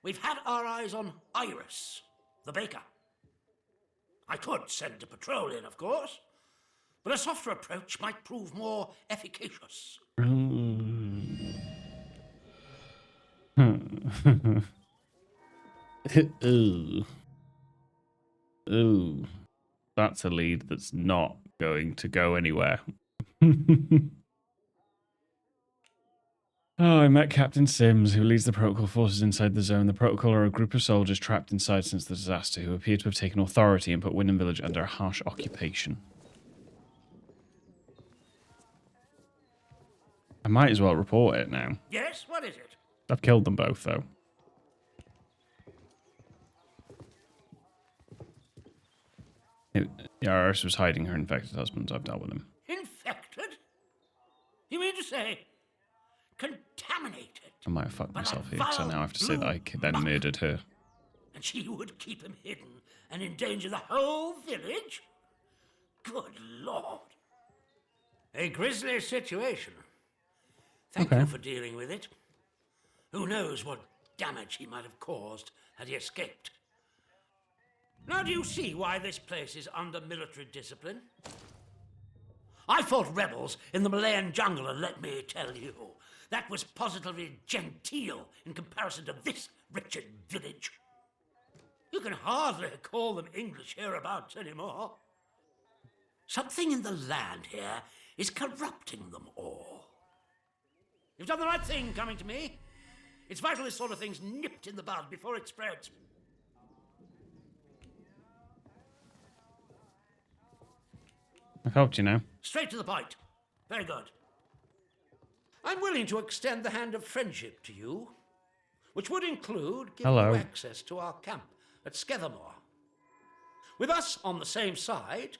we've had our eyes on Iris, the baker. I could send a patrol in, of course, but a softer approach might prove more efficacious. Ooh. Ooh. That's a lead that's not going to go anywhere. Oh, I met Captain Sims, who leads the protocol forces inside the zone. The protocol are a group of soldiers trapped inside since the disaster, who appear to have taken authority and put Wyndham Village under a harsh occupation. I might as well report it now. Yes, what is it? I've killed them both, though. Iris was hiding her infected husband. I've dealt with him. Infected? You mean to say contaminated? I might have fucked myself here, so now I have to say that I then murdered her. And she would keep him hidden and endanger the whole village? Good Lord. A grisly situation. Thank you for dealing with it. Who knows what damage he might have caused had he escaped. Now do you see why this place is under military discipline? I fought rebels in the Malayan jungle, and let me tell you, that was positively genteel in comparison to this wretched village. You can hardly call them English hereabouts anymore. Something in the land here is corrupting them all. You've done the right thing coming to me. It's vital this sort of thing's nipped in the bud before it spreads. I've helped you now. Straight to the point. Very good. I'm willing to extend the hand of friendship to you, which would include giving you access to our camp at Scathamore. With us on the same side,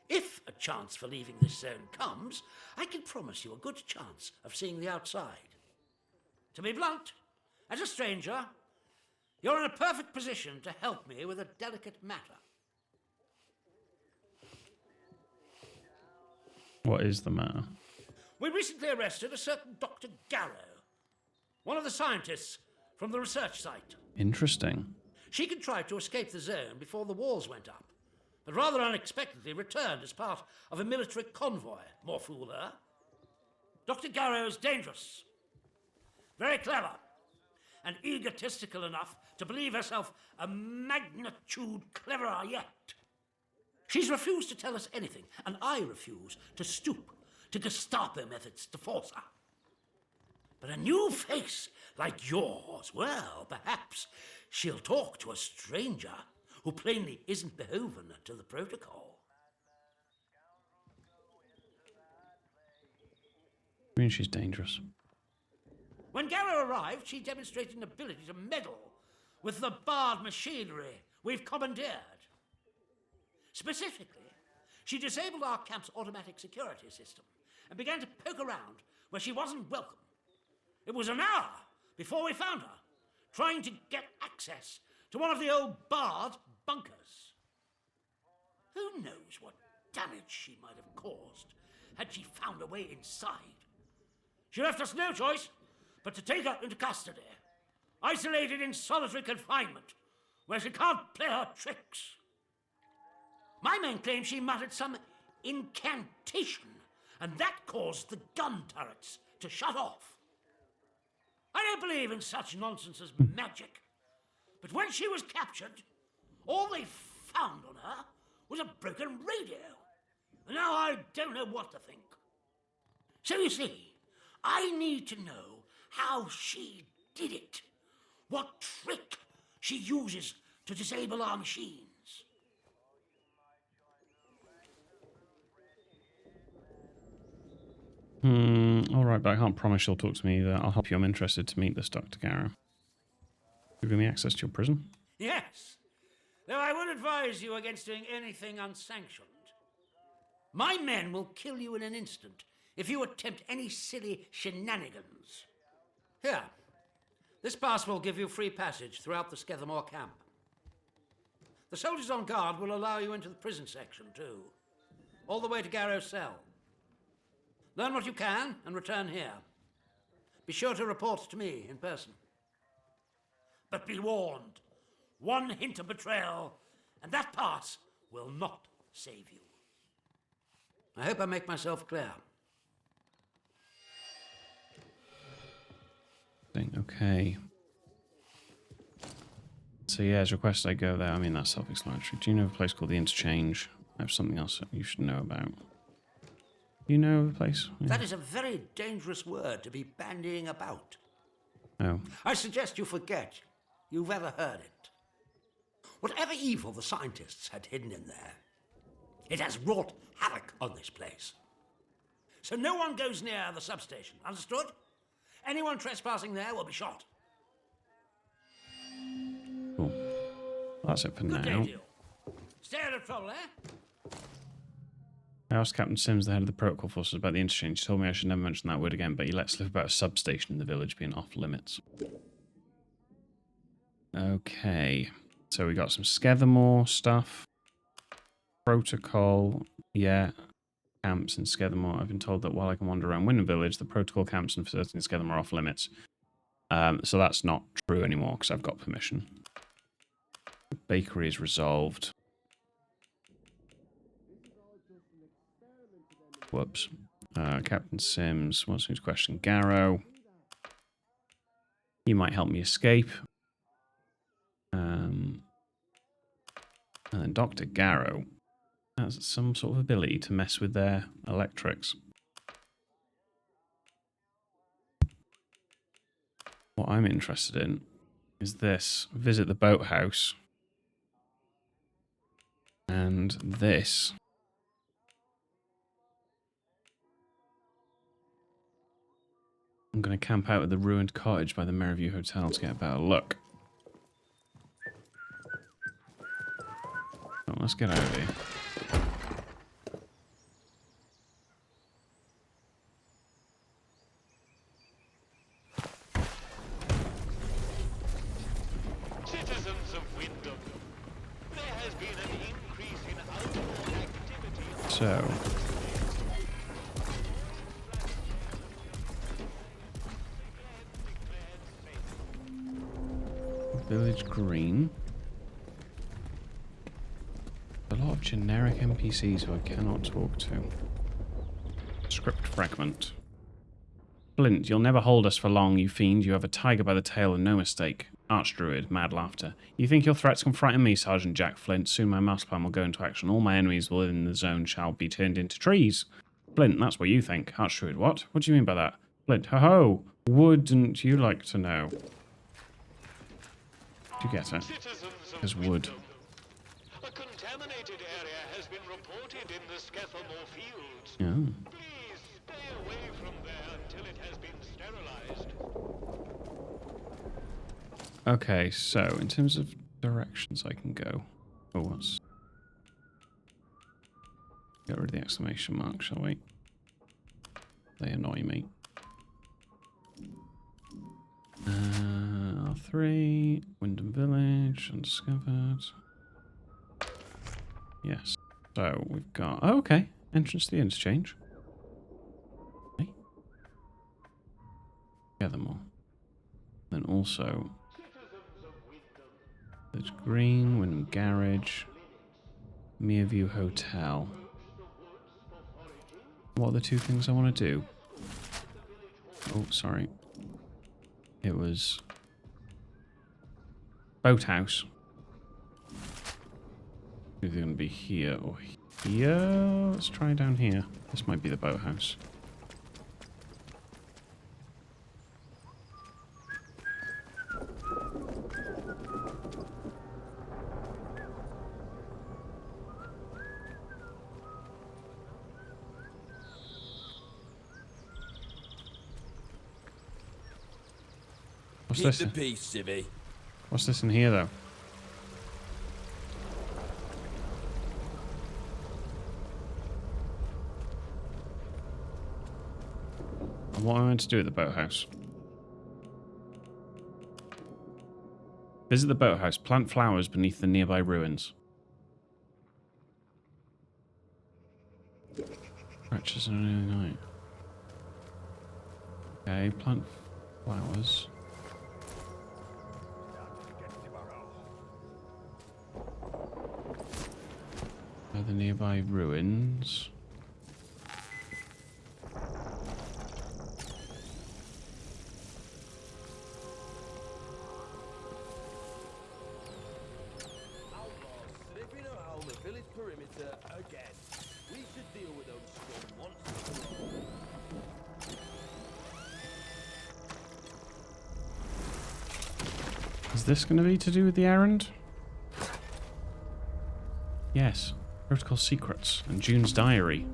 if a chance for leaving this zone comes, I can promise you a good chance of seeing the outside. To be blunt, as a stranger, you're in a perfect position to help me with a delicate matter. What is the matter? We recently arrested a certain Dr. Garrow, one of the scientists from the research site. Interesting. She contrived to escape the zone before the walls went up, but rather unexpectedly returned as part of a military convoy. More fool her. Dr. Garrow is dangerous, very clever, and egotistical enough to believe herself a magnitude cleverer yet. She's refused to tell us anything, and I refuse to stoop to Gestapo methods to force her. But a new face like yours, well, perhaps she'll talk to a stranger who plainly isn't beholden to the protocol. I mean, she's dangerous. When Garrow arrived, she demonstrated an ability to meddle with the barred machinery we've commandeered. Specifically, she disabled our camp's automatic security system and began to poke around where she wasn't welcome. It was an hour before we found her, trying to get access to one of the old barred bunkers. Who knows what damage she might have caused had she found a way inside. She left us no choice but to take her into custody, isolated in solitary confinement, where she can't play her tricks. My men claim she muttered some incantation, and that caused the gun turrets to shut off. I don't believe in such nonsense as magic, but when she was captured, all they found on her was a broken radio. And now I don't know what to think. So you see, I need to know how she did it, what trick she uses to disable our machines. Alright, but I can't promise she'll talk to me either. I'll help you. I'm interested to meet this Dr. Garrow. Give me access to your prison? Yes. Though I would advise you against doing anything unsanctioned. My men will kill you in an instant if you attempt any silly shenanigans. Here, this pass will give you free passage throughout the Scathamore camp. The soldiers on guard will allow you into the prison section, too. All the way to Garrow's cell. Learn what you can and return here. Be sure to report to me in person. But be warned, one hint of betrayal, and that pass will not save you. I hope I make myself clear. Okay. So yeah, as requested I go there. I mean, that's self-explanatory. Do you know of a place called the Interchange? I have something else that you should know about. Do you know of a place? Yeah. That is a very dangerous word to be bandying about. Oh. I suggest you forget you've ever heard it. Whatever evil the scientists had hidden in there, it has wrought havoc on this place. So no one goes near the substation, understood? Anyone trespassing there will be shot. Cool. That's it for Good now. day, deal. Stay out of trouble, eh? I asked Captain Sims, the head of the protocol forces, about the interchange. He told me I should never mention that word again, but he let slip about a substation in the village being off limits. Okay. So we got some Scathamore stuff. Protocol. Yeah. Camps in Scathamore. I've been told that while I can wander around Wyndham Village, the protocol camps and facilities in Scathamore are off limits. So that's not true anymore because I've got permission. Bakery is resolved. Whoops. Captain Sims wants me to question Garrow. He might help me escape. And then Dr. Garrow has some sort of ability to mess with their electrics. What I'm interested in is this. Visit the boathouse. And this. I'm going to camp out at the ruined cottage by the Meriview Hotel to get a better look. So let's get out of here. Citizens of Wyndham, there has been an increase in outdoor activity. So. Village Green. A lot of generic NPCs who I cannot talk to. Script fragment. Flint, you'll never hold us for long, you fiend. You have a tiger by the tail and no mistake. Archdruid, mad laughter. You think your threats can frighten me, Sergeant Jack Flint? Soon my master plan will go into action. All my enemies within the zone shall be turned into trees. Flint, that's what you think. Archdruid, what? What do you mean by that? Flint, ho-ho! Wouldn't you like to know? Do you get it? There's wood. A contaminated area has been reported in the Scathamore fields. Oh. Please stay away from there until it has been sterilized. Okay, so in terms of directions I can go. Oh, what's... Get rid of the exclamation mark, shall we? They annoy me. R3, Wyndham Village, undiscovered. Yes. So we've got... Oh, okay. Entrance to the interchange. Okay. Gather more. Then also... Village Green, Wyndham Garage, Mereview Hotel. What are the two things I want to do? Oh, sorry. It was... Boathouse. Either going to be here or here. Let's try down here. This might be the boathouse. What's Keep this? the peace, Civvy. What's this in here, though? What am I meant to do at the boathouse? Visit the boathouse. Plant flowers beneath the nearby ruins. Scratches on an early night. Okay, plant flowers. The nearby ruins. Is this going to be to do with the errand? Yes. Protocol secrets and June's diary.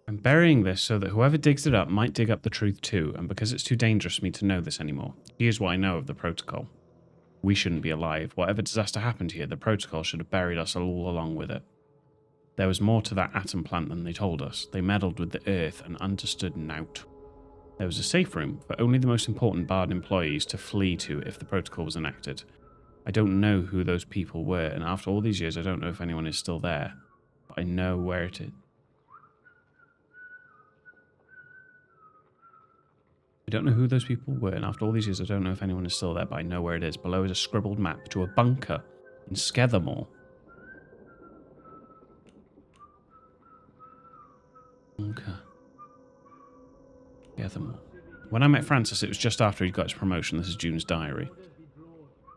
I'm burying this so that whoever digs it up might dig up the truth too, and because it's too dangerous for me to know this anymore. Here's what I know of the protocol. We shouldn't be alive. Whatever disaster happened here, the protocol should have buried us all along with it. There was more to that atom plant than they told us. They meddled with the earth and understood nought. There was a safe room for only the most important Bard employees to flee to if the protocol was enacted. I don't know who those people were, and after all these years I don't know if anyone is still there. But I know where it is. I don't know who those people were, and after all these years I don't know if anyone is still there, but I know where it is. Below is a scribbled map to a bunker in Scathamore. Bunker. Scathamore. When I met Francis, it was just after he got his promotion. This is June's diary.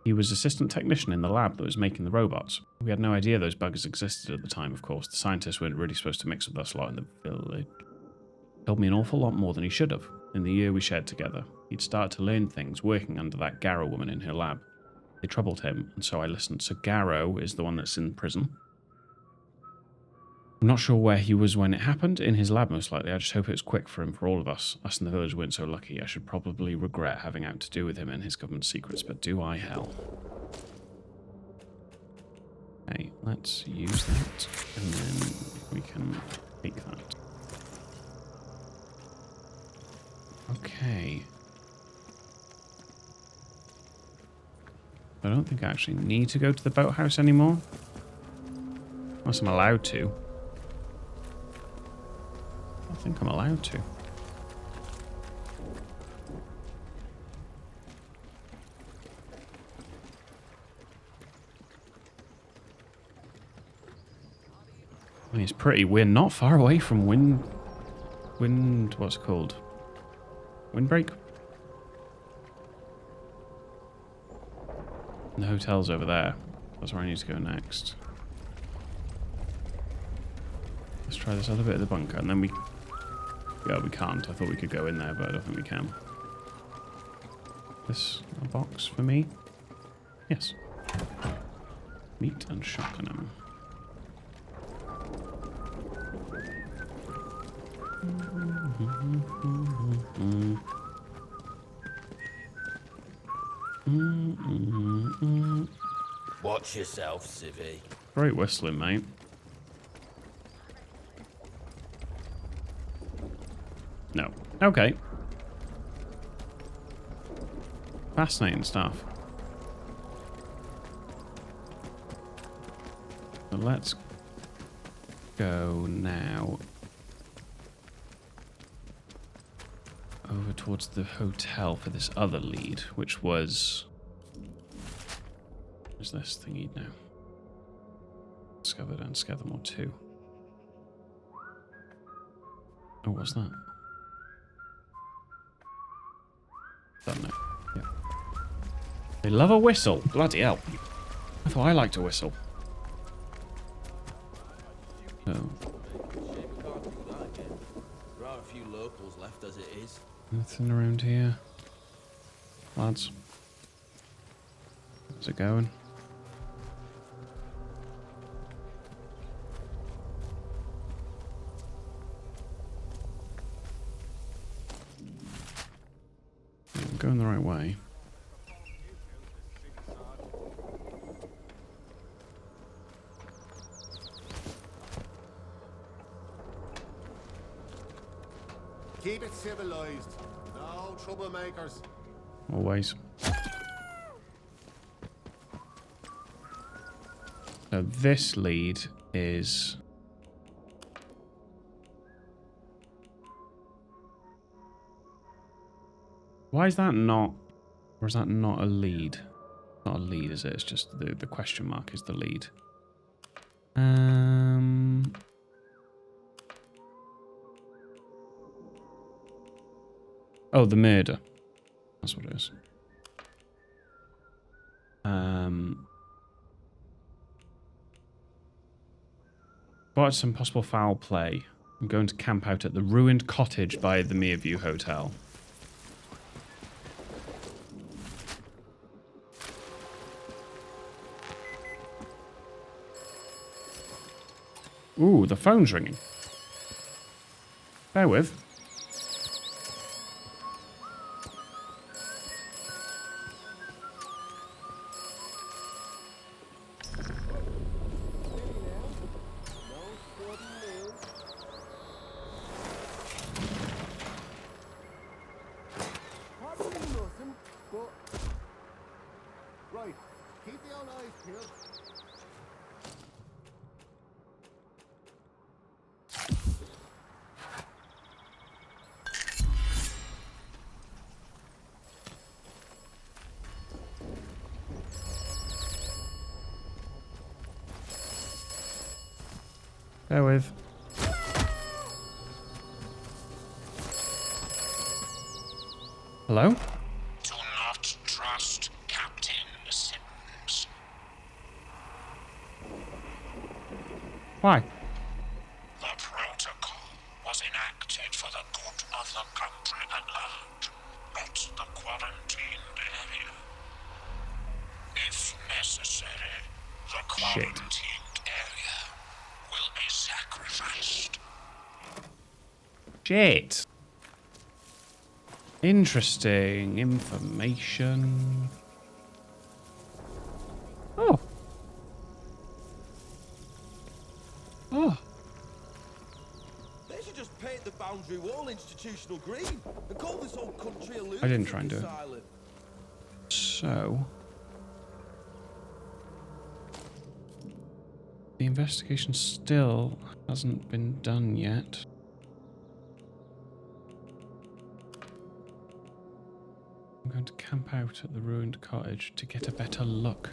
He was assistant technician in the lab that was making the robots. We had no idea those buggers existed at the time, of course. The scientists weren't really supposed to mix with us lot in the village. He told me an awful lot more than he should have. In the year we shared together, he'd started to learn things working under that Garrow woman in her lab. They troubled him, and so I listened. So Garrow is the one that's in prison. I'm not sure where he was when it happened. In his lab, most likely. I just hope it was quick for him, for all of us. Us in the village weren't so lucky. I should probably regret having out to do with him and his government secrets, but do I hell. Okay, let's use that, and then we can take that. Okay. I don't think I actually need to go to the boathouse anymore. Unless I'm allowed to. I think I'm allowed to. I mean, it's pretty. We're not far away from what's it called? Windbreak? And the hotel's over there. That's where I need to go next. Let's try this other bit of the bunker, and then we... Yeah, we can't. I thought we could go in there, but I don't think we can. This a box for me? Yes. Meat and shotgun. Watch yourself, Civvy. Great whistling, mate. No. Okay. Fascinating stuff. So let's go now over towards the hotel for this other lead, which was... Where's this thingy now? Discovered and Scathamore 2. Oh, what's that? Don't know. Yeah. They love a whistle. Bloody hell. I thought I liked a whistle. Oh. There are a few locals left as it is. Nothing around here. Lads. How's it going? I'm going the right way. Keep it civilized. No troublemakers. Always. So this lead is... Why is that not... Or is that not a lead? Not a lead, is it? It's just the question mark is the lead. Oh, the murder. That's what it is. Spotted some possible foul play. I'm going to camp out at the ruined cottage by the Meerview Hotel. Ooh, the phone's ringing. Bear with. Right, keep the old eyes peeled. Bear with. Hello? Do not trust Captain Sims. Why? The protocol was enacted for the good of the country at large, not the quarantined area. If necessary, the quarantined area will be sacrificed. Shit. Interesting information. Oh. Oh. They should just paint the boundary wall institutional green and call this whole country a I didn't try and do it. asylum. So. The investigation still hasn't been done yet. I'm going to camp out at the ruined cottage to get a better look.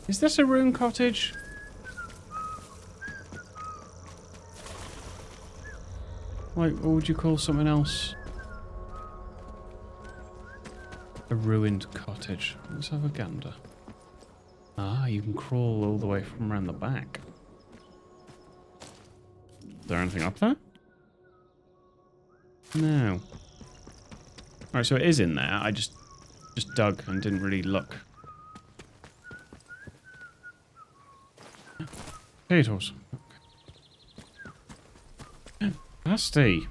Is this a ruined cottage? Like, what would you call something else? A ruined cottage. Let's have a gander. Ah, you can crawl all the way from around the back. Is there anything up there? No. Alright, so it is in there. I just dug and didn't really look. Potatoes. Okay. Nasty.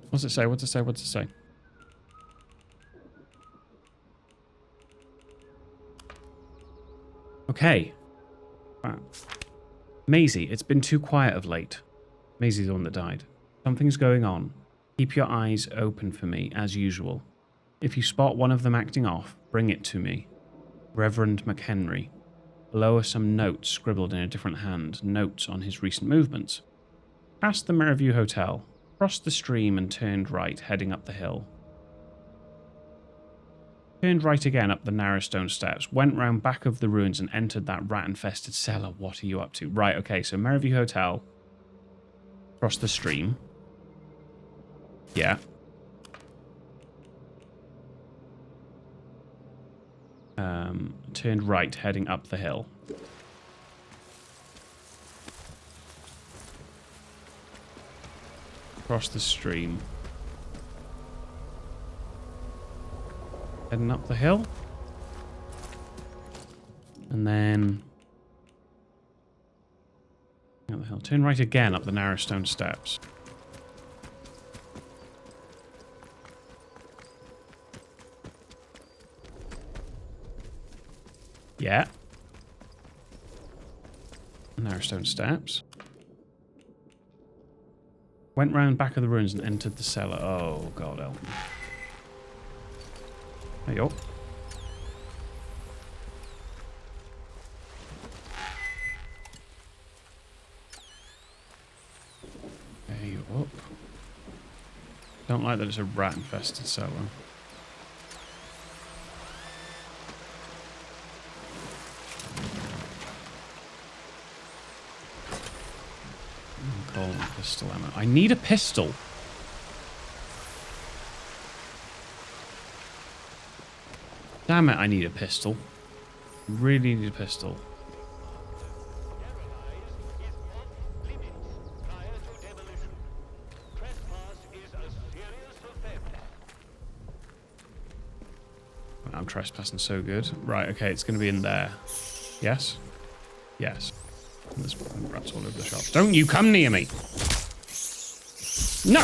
What's it say? What's it say? What's it say? Okay. Wow. Maisie, it's been too quiet of late. Maisie's the one that died. Something's going on. Keep your eyes open for me, as usual. If you spot one of them acting off, bring it to me. Reverend McHenry. Below are some notes scribbled in a different hand, notes on his recent movements. Past the Meriview Hotel. Crossed the stream and turned right, heading up the hill. Turned right again up the narrow stone steps, went round back of the ruins and entered that rat-infested cellar. What are you up to? Right, okay, so Meriview Hotel. Crossed the stream. Yeah. Turned right, heading up the hill. Across the stream. Heading up the hill. And then... How the hell? Turn right again up the narrow stone steps. Yeah. Narrow stone steps. Went round back of the ruins and entered the cellar. Oh, God help me. There you go. There you up. Don't like that it's a rat-infested cellar. Pistol ammo. I need a pistol. Damn it, I need a pistol. Really need a pistol. I'm trespassing so good. Right, okay, it's going to be in there. Yes? Yes. And there's rats all over the shop. Don't you come near me! No!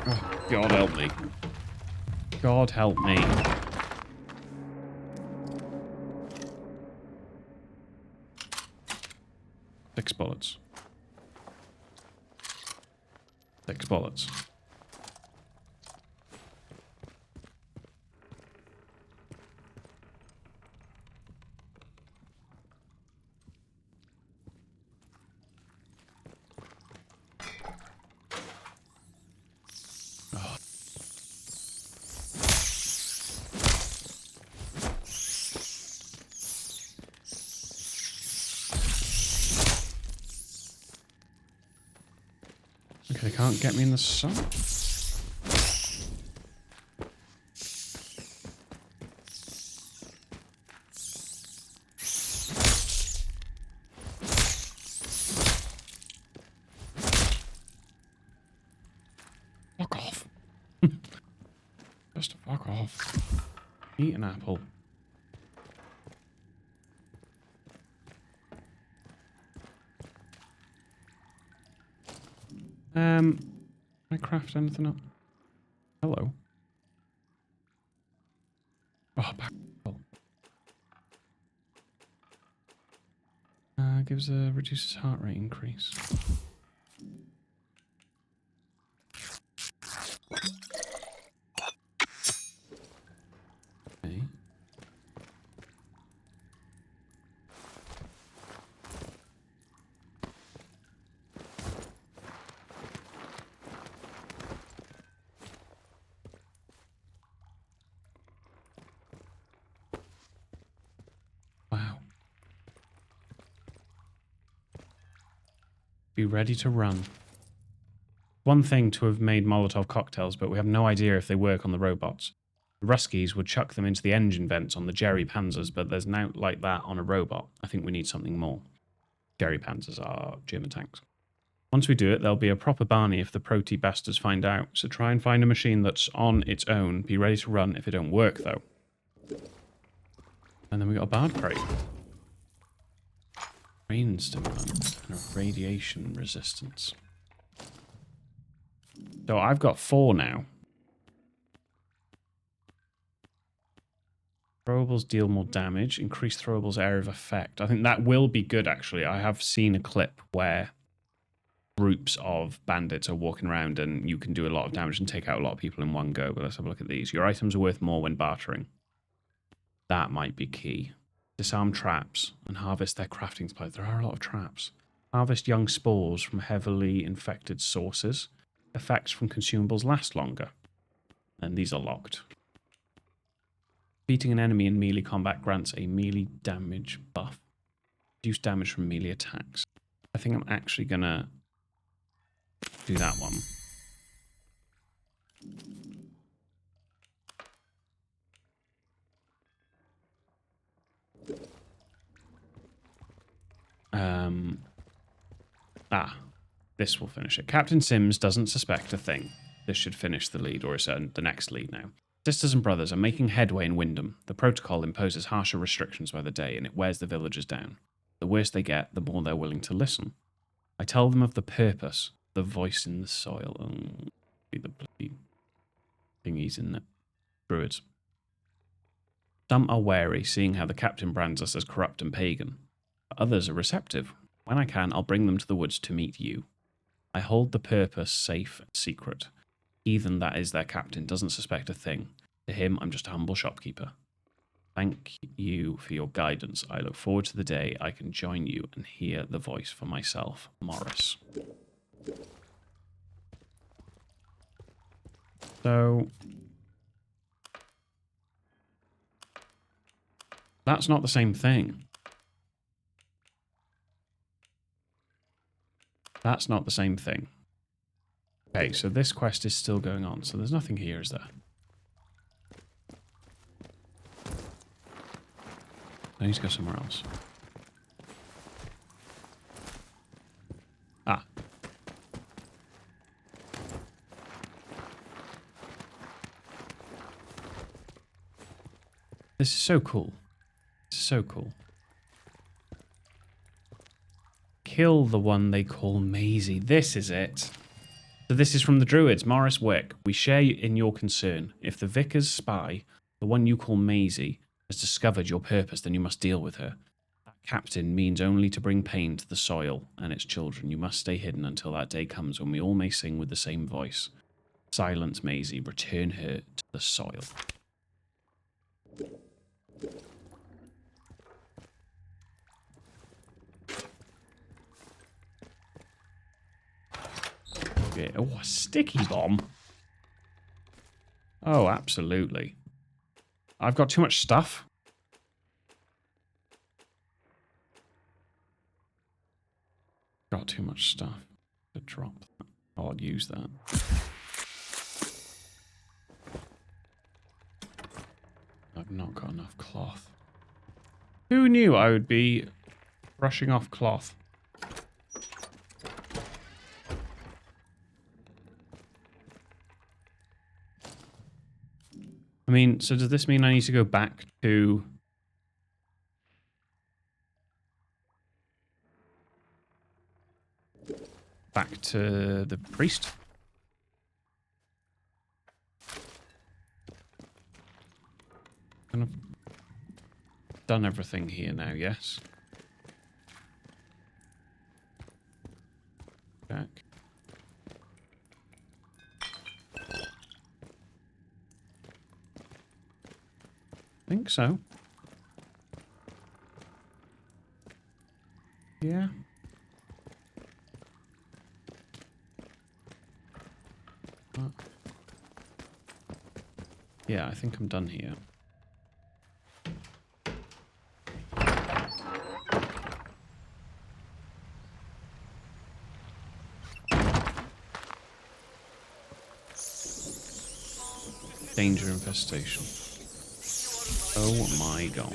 Oh, God help me. God help me. Six bullets. 6 bullets. Oh. Okay, they can't get me in the sun. Fuck off. Just fuck off. Eat an apple. Can I craft anything up? Hello. Oh, back. Gives a reduces heart rate increase. Okay. Wow. Be ready to run. One thing to have made Molotov cocktails, but we have no idea if they work on the robots. The Ruskies would chuck them into the engine vents on the Jerry Panzers, but there's no like that on a robot. I think we need something more. Jerry Panzers are German tanks. Once we do it, there'll be a proper Barney if the Proti bastards find out. So try and find a machine that's on its own. Be ready to run if it don't work, though. And then we got a bard crate. Rain stimulant and a radiation resistance. So I've got 4 now. Throwables deal more damage. Increase throwables area of effect. I think that will be good, actually. I have seen a clip where groups of bandits are walking around and you can do a lot of damage and take out a lot of people in one go. But let's have a look at these. Your items are worth more when bartering. That might be key. Disarm traps and harvest their crafting supplies. There are a lot of traps. Harvest young spores from heavily infected sources. Effects from consumables last longer. And these are locked. Beating an enemy in melee combat grants a melee damage buff. Reduce damage from melee attacks. I think I'm actually gonna do that one. This will finish it. Captain Sims doesn't suspect a thing. This should finish the lead, or is the next lead now. Sisters and brothers are making headway in Wyndham. The protocol imposes harsher restrictions by the day, and it wears the villagers down. The worse they get, the more they're willing to listen. I tell them of the purpose, the voice in the soil. The bloody thingies in the druids. Some are wary, seeing how the captain brands us as corrupt and pagan. Others are receptive. When I can, I'll bring them to the woods to meet you. I hold the purpose safe and secret. Heathen that is their captain doesn't suspect a thing. To him, I'm just a humble shopkeeper. Thank you for your guidance. I look forward to the day I can join you and hear the voice for myself. Morris. So... that's not the same thing. That's not the same thing. Okay, so this quest is still going on. So there's nothing here, is there? I need to go somewhere else. Ah. This is so cool. This is so cool. Kill the one they call Maisie. This is it. So this is from the Druids. Morris Wick. We share in your concern. If the vicar's spy, the one you call Maisie, has discovered your purpose, then you must deal with her. That captain means only to bring pain to the soil and its children. You must stay hidden until that day comes when we all may sing with the same voice. Silence Maisie. Return her to the soil. Okay. Oh, a sticky bomb. Oh, absolutely. I've got too much stuff. Got too much stuff to drop. Oh, I'll use that. I've not got enough cloth. Who knew I would be brushing off cloth? I mean, so does this mean I need to go back to... back to the priest? Kind of done everything here now, yes? Back. I think so. Yeah. Yeah, I think I'm done here. Danger infestation. Oh my god.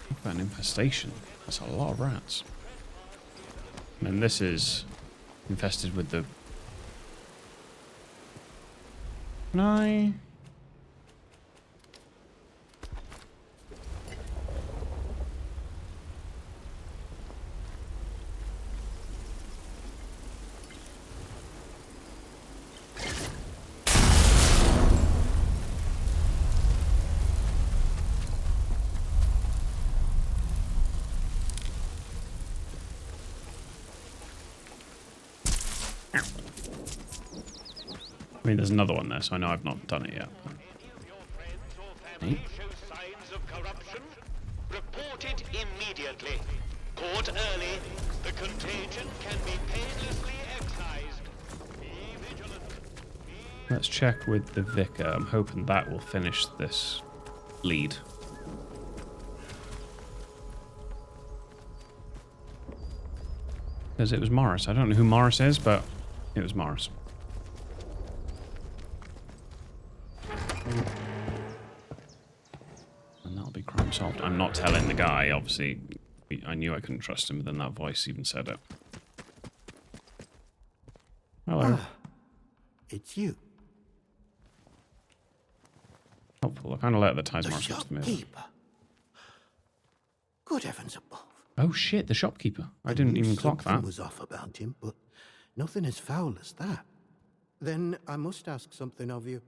Talk about an infestation. That's a lot of rats. And this is infested with the... Can I... I mean, there's another one there, so I know I've not done it yet. Signs of corruption? Report it immediately. Caught early, the contagion can be painlessly excised. Be vigilant. Let's check with the vicar. I'm hoping that will finish this lead. Because it was Morris. I don't know who Morris is, but it was Morris. And that'll be crime solved. I'm not telling the guy, obviously, I knew I couldn't trust him, but then that voice even said it. Hello. Ah, it's you. Helpful. I kind of let the ties The Morris wants to move. shopkeeper. Good heavens above. Oh shit, the shopkeeper. I didn't even clock Something that. was off about him, but nothing as foul as that. Then I must ask something of you.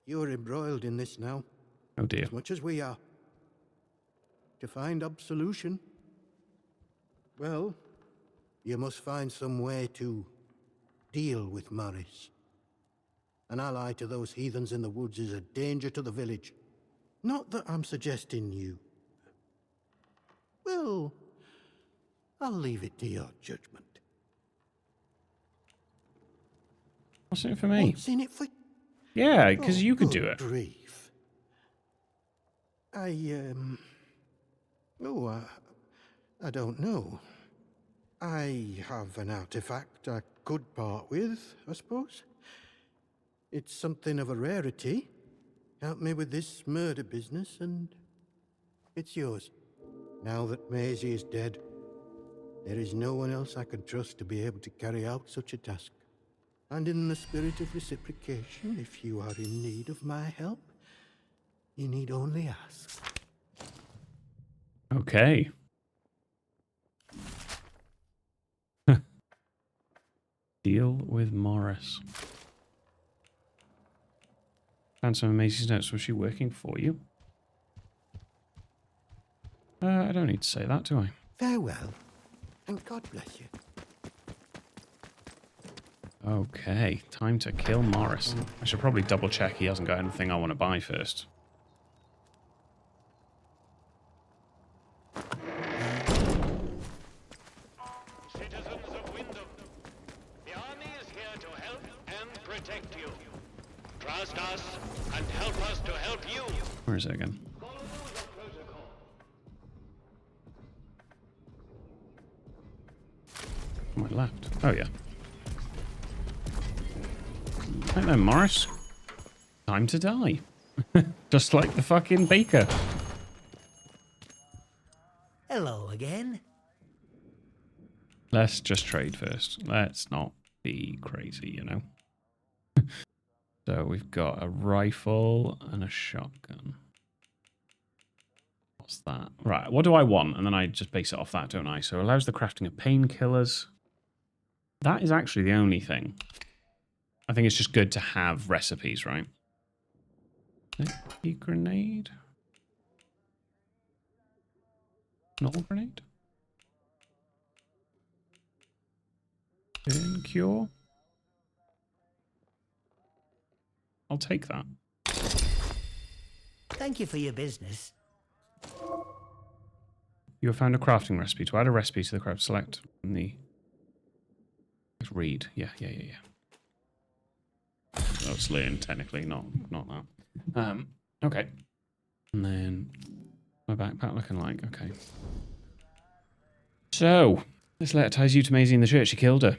You're embroiled in this now. Oh dear. As much as we are. To find absolution, well, you must find some way to deal with Morris. An ally to those heathens in the woods is a danger to the village. Not that I'm suggesting you. Well, I'll leave it to your judgment. What's in it for me? What's in it for... Yeah, because you could do good it. grief. I don't know. I have an artifact I could part with, I suppose. It's something of a rarity. Help me with this murder business, and it's yours. Now that Maisie is dead, there is no one else I can trust to be able to carry out such a task. And in the spirit of reciprocation, if you are in need of my help, you need only ask. Okay. Deal with Morris. Found some of Maisie's notes. Was she working for you? I don't need to say that, do I? Farewell, and God bless you. Okay, time to kill Morris. I should probably double check he hasn't got anything I want to buy first. Citizens of Wyndham, the army is here to help and protect you. Trust us and help us to help you. Where is it again? On my left. Oh, yeah. Right then, Morris. Time to die. Just like the fucking baker. Hello again. Let's just trade first. Let's not be crazy, you know. So we've got a rifle and a shotgun. What's that? Right, what do I want? And then I just base it off that, don't I? So it allows the crafting of painkillers. That is actually the only thing. I think it's just good to have recipes, right? A grenade? Null grenade? Burn cure? I'll take that. Thank you for your business. You have found a crafting recipe. To add a recipe to the craft, select from the... Let's read. Yeah. Oh, it's learn, technically, not that. Okay. And then, my backpack looking like, okay. So, this letter ties you to Maisie in the church. She killed her.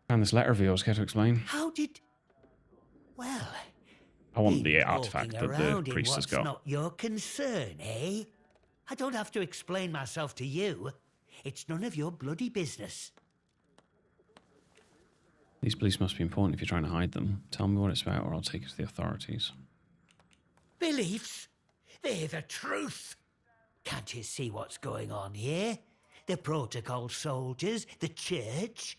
Found this letter of yours. Care to explain? How did... Well... I want the artifact that the priest has got. Not your concern, eh? I don't have to explain myself to you. It's none of your bloody business. These beliefs must be important if you're trying to hide them. Tell me what it's about or I'll take it to the authorities. Beliefs? They're the truth. Can't you see what's going on here? The protocol soldiers, the church,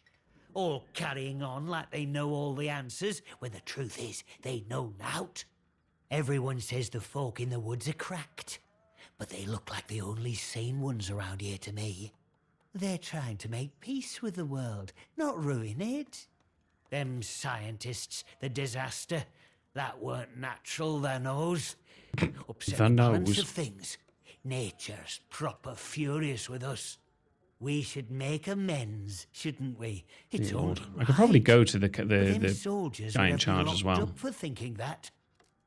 all carrying on like they know all the answers, when the truth is they know nought. Everyone says the folk in the woods are cracked, but they look like the only sane ones around here to me. They're trying to make peace with the world, not ruin it. Them scientists, the disaster, that weren't natural, they knows. Upset the balance of things. Nature's proper furious with us. We should make amends, shouldn't we? It's only I could probably go to the soldiers guy in charge as well. Up for thinking that.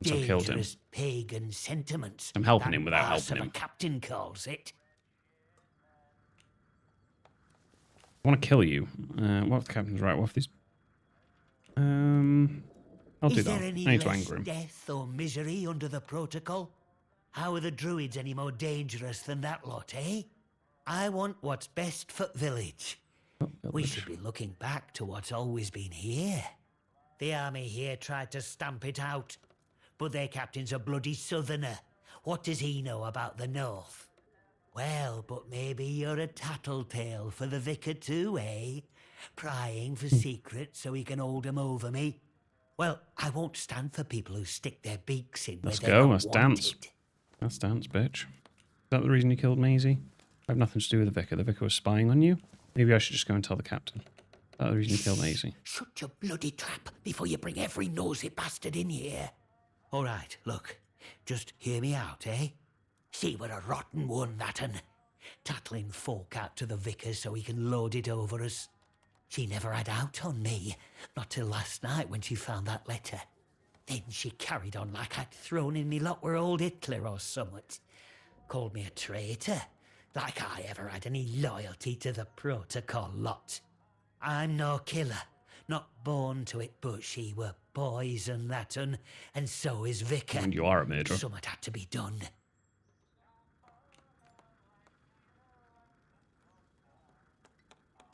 Once I've killed him. Dangerous pagan sentiments. I'm helping that him without arse helping of him. a captain calls it. I want to kill you. What if the captain's right? What if these... I'll do Is that. there any I need to less anger him. death or misery under the protocol? How are the druids any more dangerous than that lot, eh? I want what's best for village. We should be looking back to what's always been here. The army here tried to stamp it out, but their captain's a bloody southerner. What does he know about the north? Well, but maybe you're a tattletale for the vicar too, eh? Prying for secrets so he can hold 'em over me. Well, I won't stand for people who stick their beaks in where they're not Let's dance. Let's dance, bitch. Is that the reason you killed Maisie? I have nothing to do with the vicar. The vicar was spying on you. Maybe I should just go and tell the captain. Is that the reason you killed Maisie? Shut your bloody trap before you bring every nosy bastard in here. All right, look. Just hear me out, eh? See, we're a rotten one, that'n. Tattling folk out to the vicar so he can load it over us. She never had out on me. Not till last night when she found that letter. Then she carried on like I'd thrown in me lot were old Hitler or summat. Called me a traitor. Like I ever had any loyalty to the protocol lot. I'm no killer. Not born to it, but she were poison, that'n. And so is Vicar. And you are a murderer. Summat had to be done.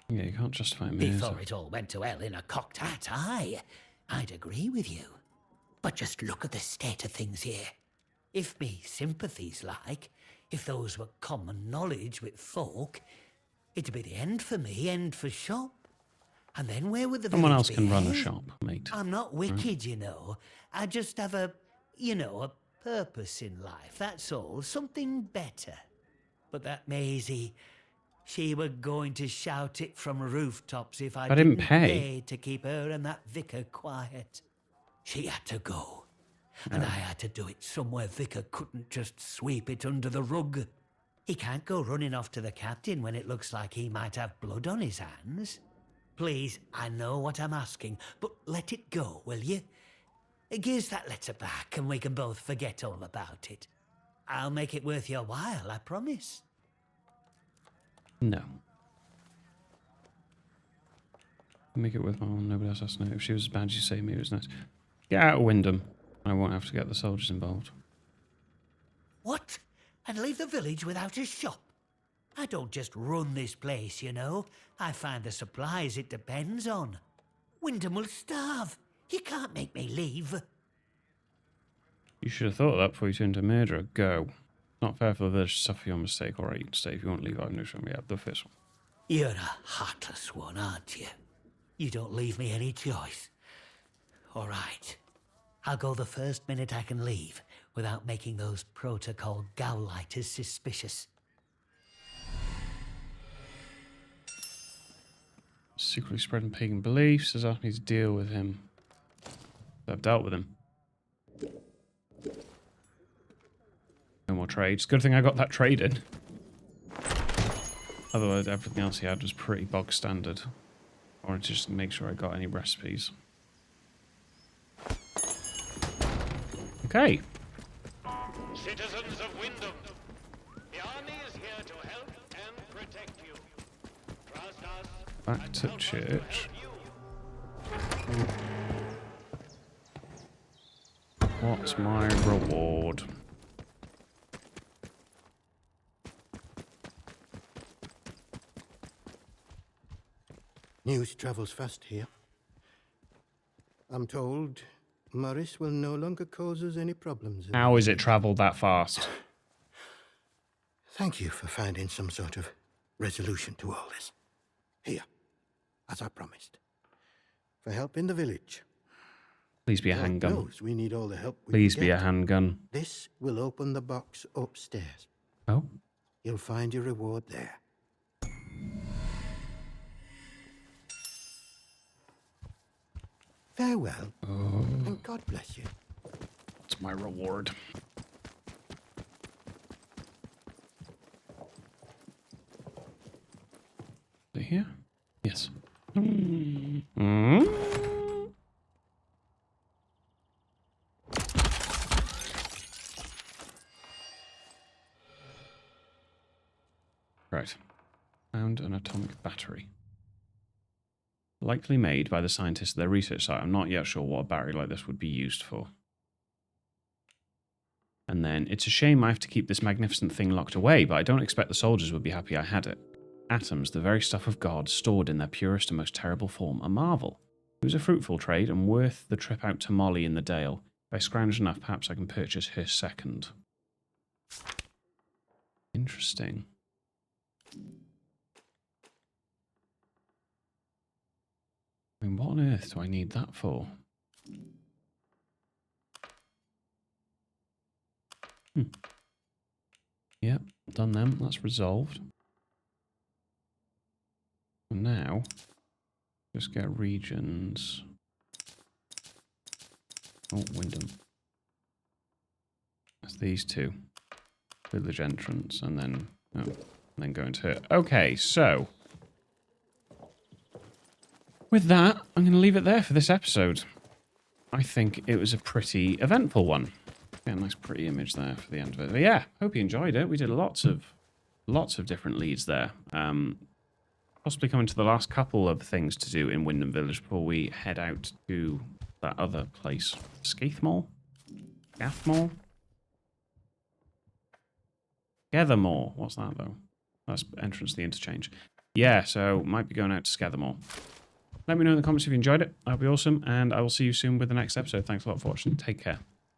Yeah, you can't justify murder. Before it all went to hell in a cocked hat, I'd agree with you. But just look at the state of things here. If me sympathies like, if those were common knowledge with folk, it'd be the end for me, end for shop. And then where would the Someone else village can be, run a eh? shop, mate. I'm not wicked, you know. I just have a purpose in life, that's all. Something better. But that Maisie, she were going to shout it from rooftops if I didn't didn't pay to keep her and that vicar quiet. She had to go. And I had to do it somewhere Vicar couldn't just sweep it under the rug. He can't go running off to the captain when it looks like he might have blood on his hands. Please, I know what I'm asking, but let it go, will you? Give us that letter back and we can both forget all about it. I'll make it worth your while, I promise. No. Make it worthwhile. Nobody else has to know. If she was as bad as you say, maybe it was nice. Get out of Wyndham. I won't have to get the soldiers involved. What? And leave the village without a shop? I don't just run this place, you know. I find the supplies it depends on. Wyndham will starve. You can't make me leave. You should have thought of that before you turned into a murderer. Go. Not fair for the village to suffer your mistake. All right, you can stay if you want to leave. I've no from the first one. You're a heartless one, aren't you? You don't leave me any choice. All right. I'll go the first minute I can leave without making those protocol gowlighters suspicious. Secretly spreading pagan beliefs. Has asked me to deal with him. I've dealt with him. No more trades. Good thing I got that trade in. Otherwise, everything else he had was pretty bog standard. I wanted to just make sure I got any recipes. Okay. Citizens of Wyndham, the army is here to help and protect you. Trust us. Back to church. What's my reward? News travels fast here. I'm told Morris will no longer cause us any problems. How is it travelled that fast? Thank you for finding some sort of resolution to all this. Here, as I promised. For help in the village. Please be a God handgun. knows we need all the help we Please can be a get. handgun. This will open the box upstairs. Oh? You'll find your reward there. Farewell, and God bless you. That's my reward. Is it here? Yes. Right. Found an atomic battery. Likely made by the scientists at their research site. I'm not yet sure what a battery like this would be used for. And then, it's a shame I have to keep this magnificent thing locked away, but I don't expect the soldiers would be happy I had it. Atoms, the very stuff of God, stored in their purest and most terrible form, a marvel. It was a fruitful trade, and worth the trip out to Molly in the Dale. If I scrounge enough, perhaps I can purchase her second. Interesting. I mean, what on earth do I need that for? Yep, done them. That's resolved. And now, just get regions. Oh, Wyndham. That's these two. Village entrance, and then go into her. Okay, so with that, I'm going to leave it there for this episode. I think it was a pretty eventful one. Yeah, nice pretty image there for the end of it. But yeah, hope you enjoyed it. We did lots of different leads there. Possibly coming to the last couple of things to do in Wyndham Village before we head out to that other place. Skaithmore? Gathmore? Scathermore. What's that, though? That's entrance to the interchange. Yeah, so might be going out to Scathermore. Let me know in the comments if you enjoyed it. That'll be awesome, and I will see you soon with the next episode. Thanks a lot for watching. Take care.